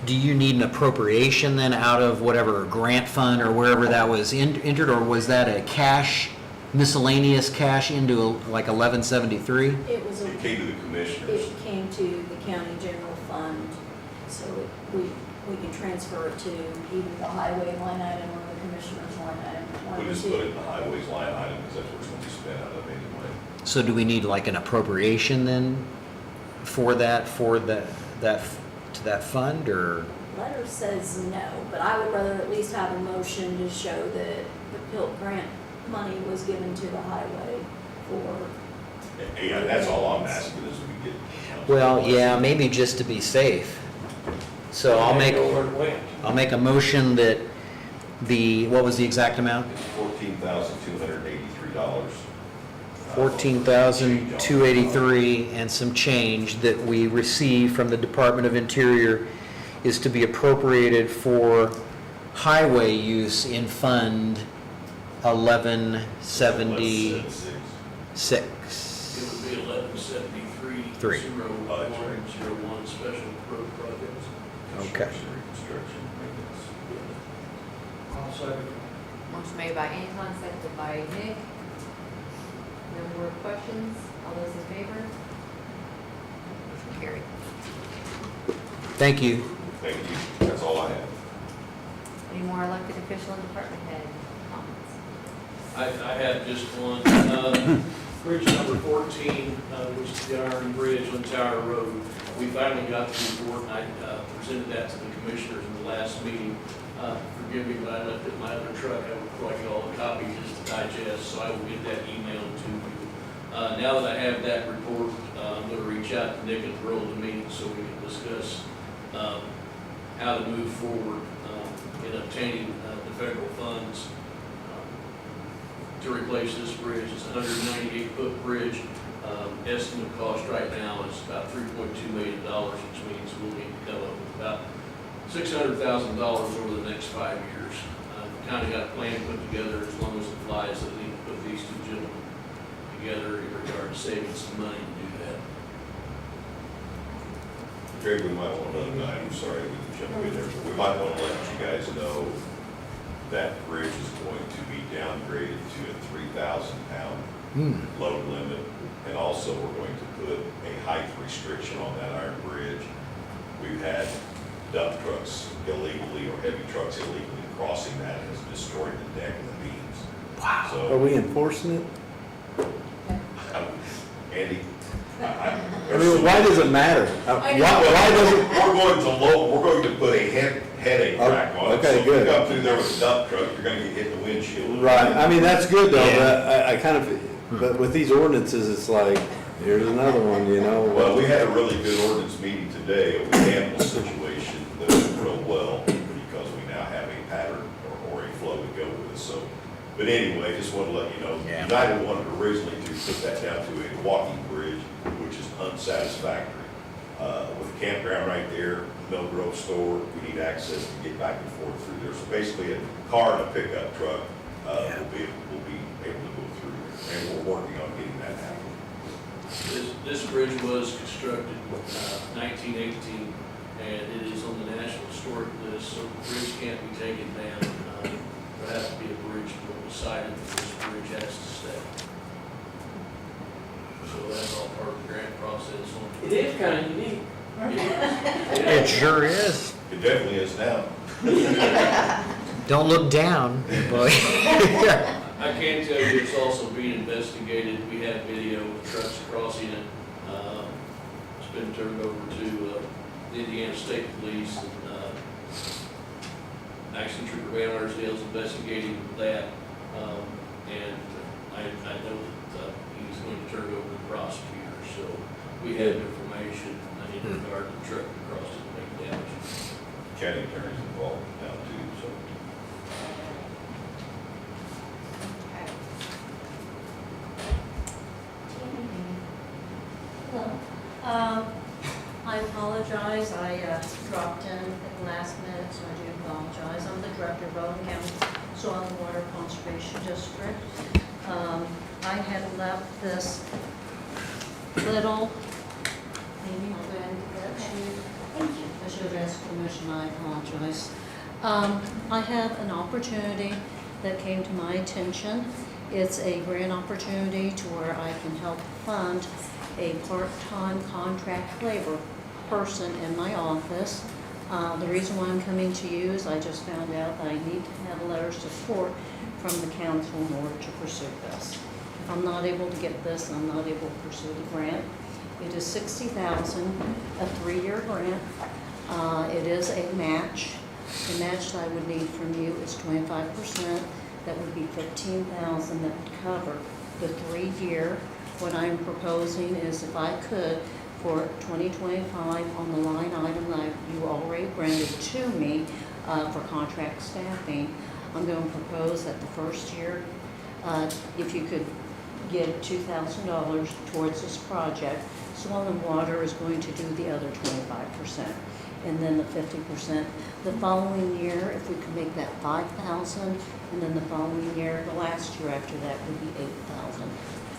Do you need an appropriation then out of whatever grant fund or wherever that was entered, or was that a miscellaneous cash into like 1173? It was, It came to the commissioners. it came to the county general fund, so we can transfer it to either the highway line item or the commissioner's line item. one We of just the put two. it in the highways line item, because that's where it's gonna be spent out of anyway. So do we need like an appropriation then for that, for to that fund, or? Letter says no, but I would rather at least have a motion to show that the PILT grant money was given to the highway for. Yeah, that's all I'm asking is we get. Well, yeah, maybe just to be safe. So I'll make a motion that what was the exact amount? It's $14,283. $14,283 and some change that we receive from the Department of Interior is to be appropriated for highway use in Fund 1176. It would be 1173, Three. 0101 special road projects. Okay. Construction, maintenance. I'll second. Motion made by Anton, seconded by Nick. No more questions? All those in favor? Motion carried. Thank you. Thank you. That's all I have. Any more elected official and department head comments? I have just one. Bridge number 14, which is the Iron Bridge on Tower Road. We finally got the report, and I presented that to the commissioners in the last meeting. Forgive me, but I left it in my other truck. I would probably get all the copies just to digest, so I will get that emailed to you. Now that I have that report, I'm going to reach out to Nick at the roll of the meeting so we can discuss how to move forward in obtaining the federal funds to replace this bridge. It's a 198-foot bridge. Estimate cost right now is about $3.2 million, which means we'll need to come up with about $600,000 over the next 5 years. Kind of got a plan put together as long as it flies that we need to put these two gentlemen together in regard to saving some money to do that. Greg, we might want to, I'm sorry we jumped in there, but we might want to let you guys know that bridge is going to be downgraded to a 3,000-pound load limit. And also, we're going to put a height restriction on that iron bridge. We've had dump trucks illegally or heavy trucks illegally crossing that and has destroyed the deck and the beams. Are So, we enforcing it? Andy, I mean, why does it matter? Why does it? we're going to put a headache rack on it. Okay, So if good. you come through there with a dump truck, you're going to get hit in the windshield. Right, I mean, that's good though, Yeah. but I kind of, but with these ordinances, it's like, here's another one, you know? Well, we had a really good ordinance meeting today. We handled the situation that went real well because we now have a pattern or a flow to go with. So, but anyway, just want to let you know, Yeah. United wanted originally to put that down to a walking bridge, which is unsatisfactory. With the campground right there, Mill Grove store, we need access to get back and forth through there. So basically, a car and a pickup truck will be able to go through there. And we're working on getting that happening. This bridge was constructed 1918, and it is on the National Historic List, so the bridge can't be taken down. There has to be a bridge decided that this bridge has to stay. So that's all part of the grant process. It is kind of unique. It sure is. It definitely is now. Don't look down, boy. I can tell you it's also being investigated. We have video of trucks crossing it. It's been turned over to the Indiana State Police. And, Action Trooper Van Arsdale is investigating that. And I know that he's going to turn it over to the prosecutor. So we have information in regard to the truck that crossed it and make damage. County attorney's involved now too, so. Hello. I apologize, I dropped in at the last minute, so I do apologize. I'm the Director of Baldwin County Soil and Water Conservation District. I had left this little, maybe I'll go ahead and get that to you. Thank you. I should have asked permission, I apologize. I have an opportunity that came to my attention. It's a grant opportunity to where I can help fund a part-time contract labor person in my office. The reason why I'm coming to you is I just found out that I need to have a letter of support from the council in order to pursue this. If I'm not able to get this, I'm not able to pursue the grant. It is $60,000, a 3-year grant. It is a match. The match that I would need from you is 25%. That would be $15,000 that would cover the 3-year. What I'm proposing is if I could, for 2025 on the line item that you already granted to me for contract staffing, I'm going to propose that the first year, if you could give $2,000 towards this project, Soil and Water is going to do the other 25%, and then the 50%. The following year, if we could make that $5,000, and then the following year, the last year after that would be $8,000.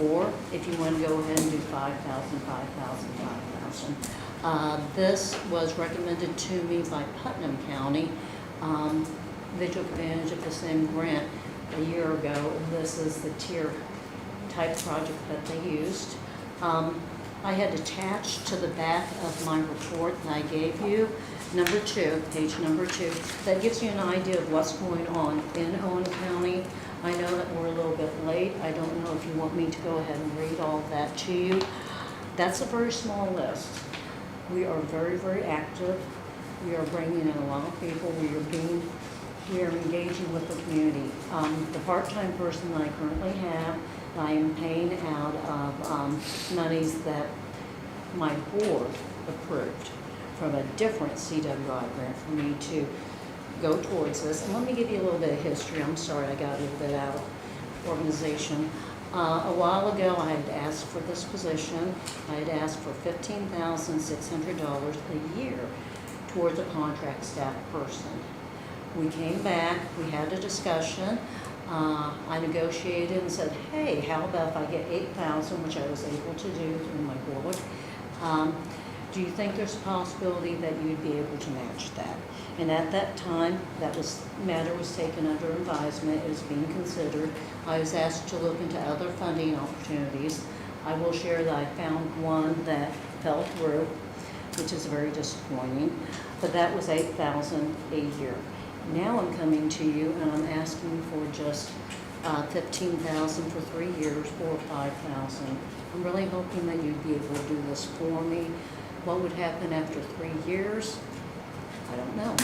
Or if you want to go ahead and do $5,000, $5,000, $5,000. This was recommended to me by Putnam County. They took advantage of the same grant a year ago, and this is the tier type project that they used. I had attached to the back of my report that I gave you, number 2, page number 2, that gives you an idea of what's going on in Owen County. I know that we're a little bit late. I don't know if you want me to go ahead and read all of that to you. That's a very small list. We are very, very active. We are bringing in a lot of people. We are engaging with the community. The part-time person that I currently have, I am paying out of monies that my board approved from a different CWI grant for me to go towards this. And let me give you a little bit of history. I'm sorry I got a little bit out of organization. A while ago, I had asked for this position. I had asked for $15,600 a year towards a contract staff person. We came back, we had a discussion. I negotiated and said, hey, how about if I get $8,000, which I was able to do through my board. Do you think there's a possibility that you'd be able to match that? And at that time, matter was taken under advisement, it was being considered. I was asked to look into other funding opportunities. I will share that I found one that fell through, which is very disappointing, but that was $8,000 a year. Now I'm coming to you and I'm asking for just $15,000 for 3 years or $5,000. I'm really hoping that you'd be able to do this for me. What would happen after 3 years? I don't know.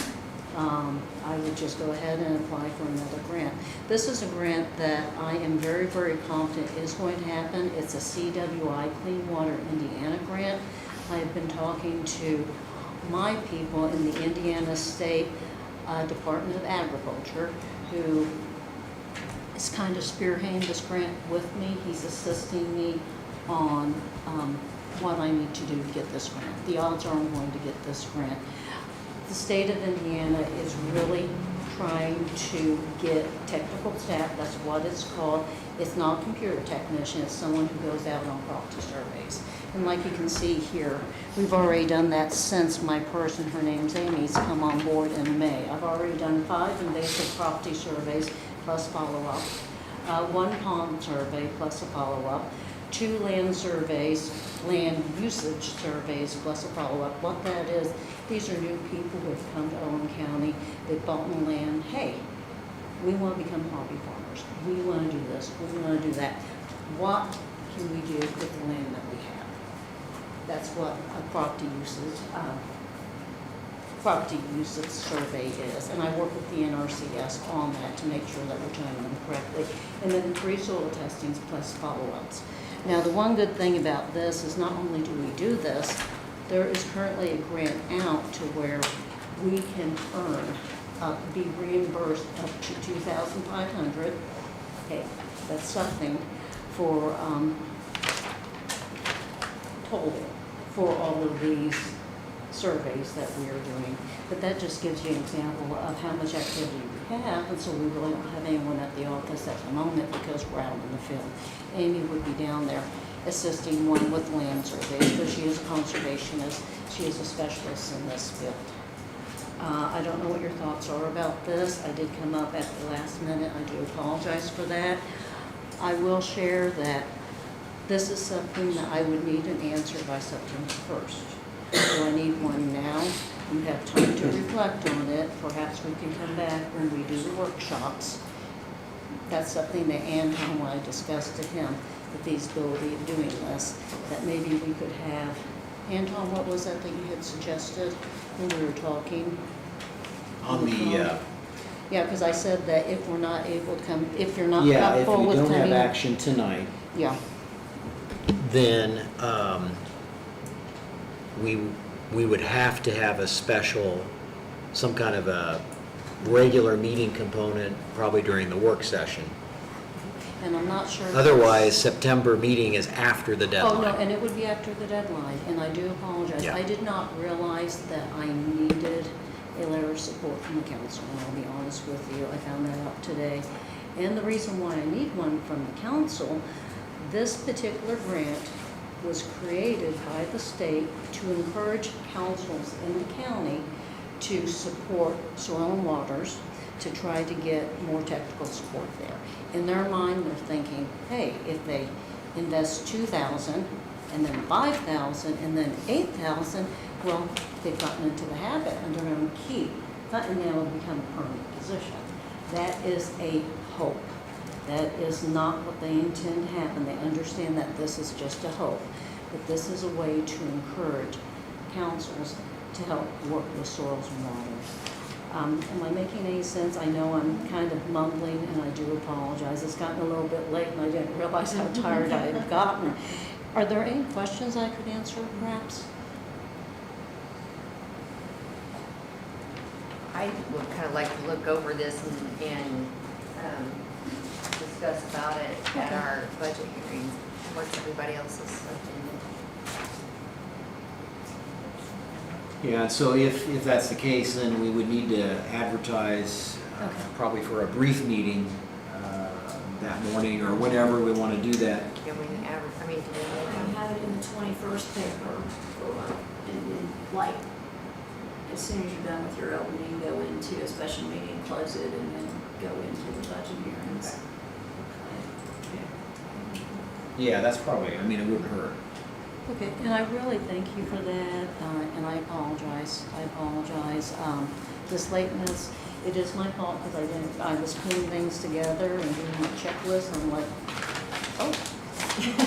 I would just go ahead and apply for another grant. This is a grant that I am very, very confident is going to happen. It's a CWI Clean Water Indiana grant. I have been talking to my people in the Indiana State Department of Agriculture, who is kind of spearheading this grant with me. He's assisting me on what I need to do to get this grant. The odds are I'm going to get this grant. The state of Indiana is really trying to get technical staff, that's what it's called. It's not a computer technician, it's someone who goes out on property surveys. And like you can see here, we've already done that since my person, her name's Amy's come on board in May. I've already done 5 invasive property surveys plus follow-up, 1 pond survey plus a follow-up, 2 land surveys, land usage surveys plus a follow-up. What that is, these are new people who have come to Owen County, they've bought the land. Hey, we want to become hobby farmers. We want to do this, we want to do that. What can we do with the land that we have? That's what a property usage survey is. And I work with the NRCS on that to make sure that we're doing them correctly. And then 3 soil testings plus follow-ups. Now, the one good thing about this is not only do we do this, there is currently a grant out to where we can be reimbursed up to $2,500. Okay, that's something for total for all of these surveys that we are doing. But that just gives you an example of how much activity we have, and so we really don't have anyone at the office at the moment because we're out in the field. Amy would be down there assisting one with land surveys, but she is a conservationist. She is a specialist in this field. I don't know what your thoughts are about this. I did come up at the last minute. I do apologize for that. I will share that this is something that I would need an answer by September 1st. Do I need one now? You have time to reflect on it. Perhaps we can come back when we do the workshops that's something that Anton, when I discussed to him, the feasibility of doing this, that maybe we could have, Anton, what was that you had suggested when we were talking? On the, Yeah, because I said that if we're not able to come, if you're not yeah, if comfortable we with don't have coming. action tonight, Yeah, then we would have to have a special, some kind of a regular meeting component, probably during the work session. and I'm not sure. Otherwise, September meeting is after the Oh, no, deadline. and it would be after the deadline, and I do apologize. Yeah. I did not realize that I needed a letter of support from the council, and I'll be honest with you, I found that out today. And the reason why I need one from the council, this particular grant was created by the state to encourage councils in the county to support Soil and Waters, to try to get more technical support there. In their mind, they're thinking, hey, if they invest $2,000 and then $5,000 and then $8,000, well, they've gotten into the habit and they're going to keep, and now it'll become a permanent position. That is a hope. That is not what they intend to happen. They understand that this is just a hope. But this is a way to encourage councils to help work with soils and waters. Am I making any sense? I know I'm kind of mumbling, and I do apologize. It's gotten a little bit late, and I didn't realize how tired I had gotten. Are there any questions I could answer, perhaps? I would kind of like to look over this and discuss about it at our budget hearings. What's everybody else's opinion? Yeah, so if that's the case, then we would need to advertise probably for a brief meeting that morning or whenever we want to do that. Can we I mean, do I have it in the 21st paper, and then, like, as soon as you're done with your opening, go into a special meeting, close it, and then go into the budget hearings. Yeah, that's probably, I mean, it wouldn't hurt. Okay, and I really thank you for that, and I apologize. This lateness, it is my fault because I was putting things together and doing my checklist, and I'm like, oh.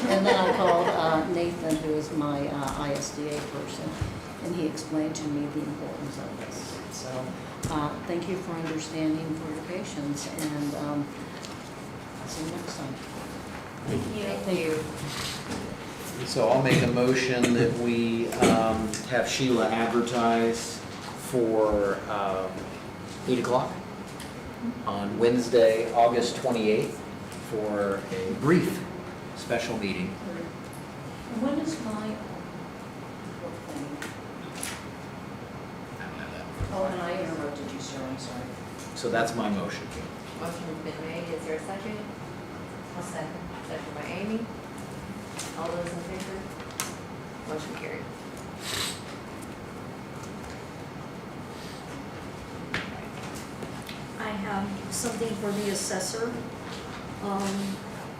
And then I called Nathan, who is my ISDA person, and he explained to me the importance of this. So, thank you for understanding, for your patience, and I'll see you next time. Thank you. So I'll make a motion that we have Sheila advertise for 8 o'clock on Wednesday, August 28th, for a brief special meeting. And when is my work thing? I don't have that. Oh, and I interrupted you, sir, I'm sorry. So that's my motion. Motion's been made. Is there a second? I'll second. Second by Amy. All those in favor? Motion carried. I have something for the assessor.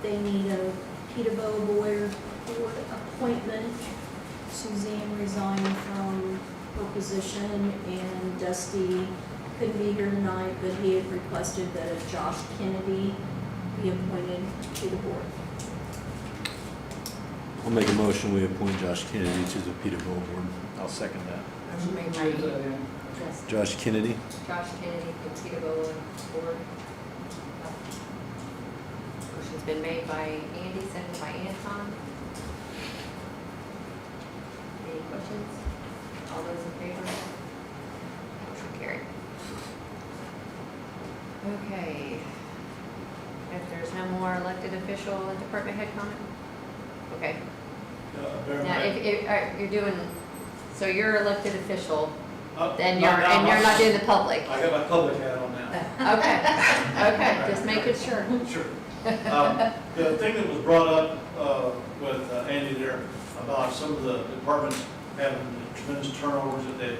They need a Peterborough Board appointment. Suzanne resigned from her position, and Dusty couldn't be here tonight, but he had requested that a Josh Kennedy be appointed to the board. I'll make a motion, we appoint Josh Kennedy to the Peterbilt Board. I'll second that. Motion made by Josh Kennedy? Josh Kennedy, the Peterborough Board. Motion's been made by Andy, seconded by Anton. Any questions? All those in favor? Motion carried. Okay. If there's no more elected official and department head comment? Okay. Now, if you're doing, so you're elected official, then you're not doing the public. I got my public hat on now. Okay, just making sure. Sure. The thing that was brought up with Andy there about some of the departments having tremendous turnovers that they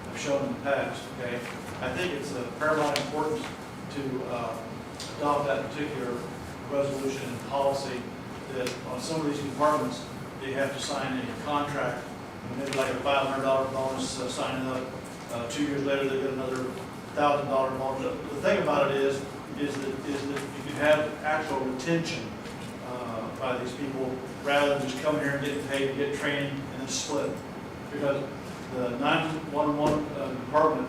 have shown in the past, okay? I think it's of paramount importance to adopt that particular resolution and policy that on some of these departments, they have to sign a contract, maybe like a $500 bonus signing up. 2 years later, they get another $1,000 bonus. The thing about it is, is that you can have actual retention by these people, rather than just coming here and getting paid to get training and then split. Because the 911 department,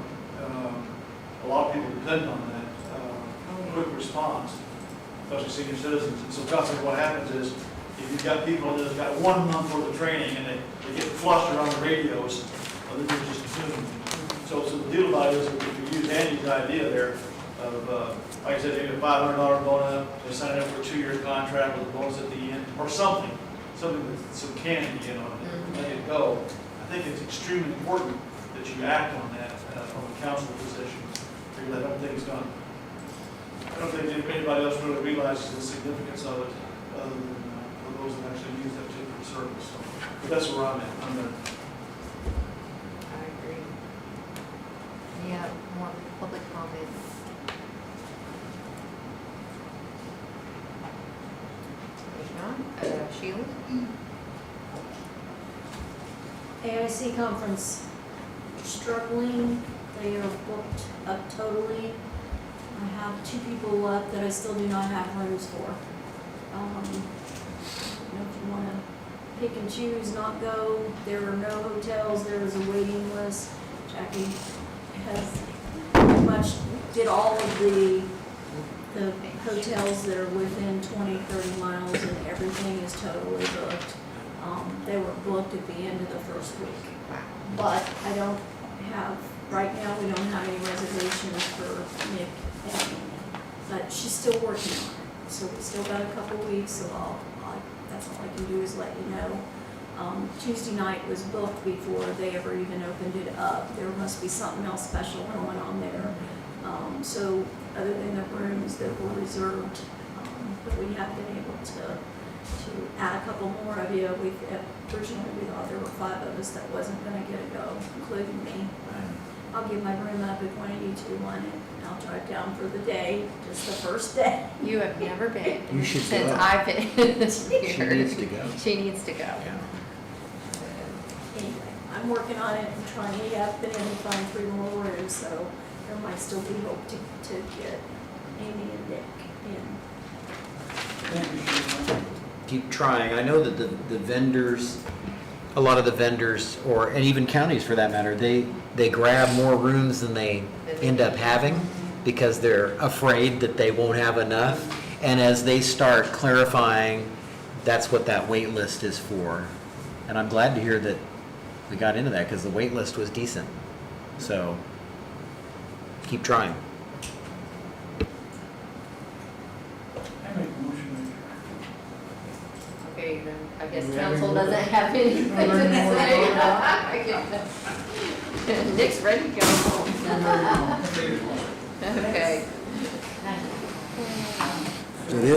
a lot of people depend on that quick response, especially senior citizens. And so consequently what happens is, if you've got people that have got 1 month worth of training and they get flushed around the radios, then they're just assumed. So the deal about it is, if you use Andy's idea there of, like I said, maybe a $500 bonus, they sign up for a 2-year contract with a bonus at the end, or something with some candy, you know, and let it go. I think it's extremely important that you act on that from a council position, because I don't think anybody else really realizes the significance of it, other than for those that actually use that particular service. So, but that's where I'm at. I'm done. I agree. Yeah, more public comments. If not, Sheila? AIC conference, struggling, they are booked up totally. I have 2 people left that I still do not have rooms for. You know, if you wanna pick and choose, not go, there are no hotels, there is a waiting list. Jackie has pretty much did all of the hotels that are within 20, 30 miles, and everything is totally booked. They were booked at the end of the first week. But I don't have, right now, we don't have any reservations for Nick and Amy. But she's still working on it, so we still got a couple weeks, so that's all I can do is let you know. Tuesday night was booked before they ever even opened it up. There must be something else special going on there. So other than the rooms that were reserved, but we have been able to add a couple more of you. Originally we thought there were 5 of us that wasn't gonna get a go, including me. I'll give my room up if one of you 2 want it, and I'll drive down for the day, just the first day. You have never been. You should Since go. I've been here. She needs to go. She needs to go. Yeah. Anyway, I'm working on it and trying, I've been able to find 3 more rooms, so there might still be hope to get Amy and Nick in. Thank you, Sheila. Keep trying. I know that the vendors, a lot of the vendors, and even counties for that matter, they grab more rooms than they end up having because they're afraid that they won't have enough. And as they start clarifying, that's what that wait list is for. And I'm glad to hear that we got into that because the wait list was decent. So keep trying. I make a motion Okay, then I guess council doesn't have anything to say. Nick's ready to go. to adjourn. Okay. Is that it?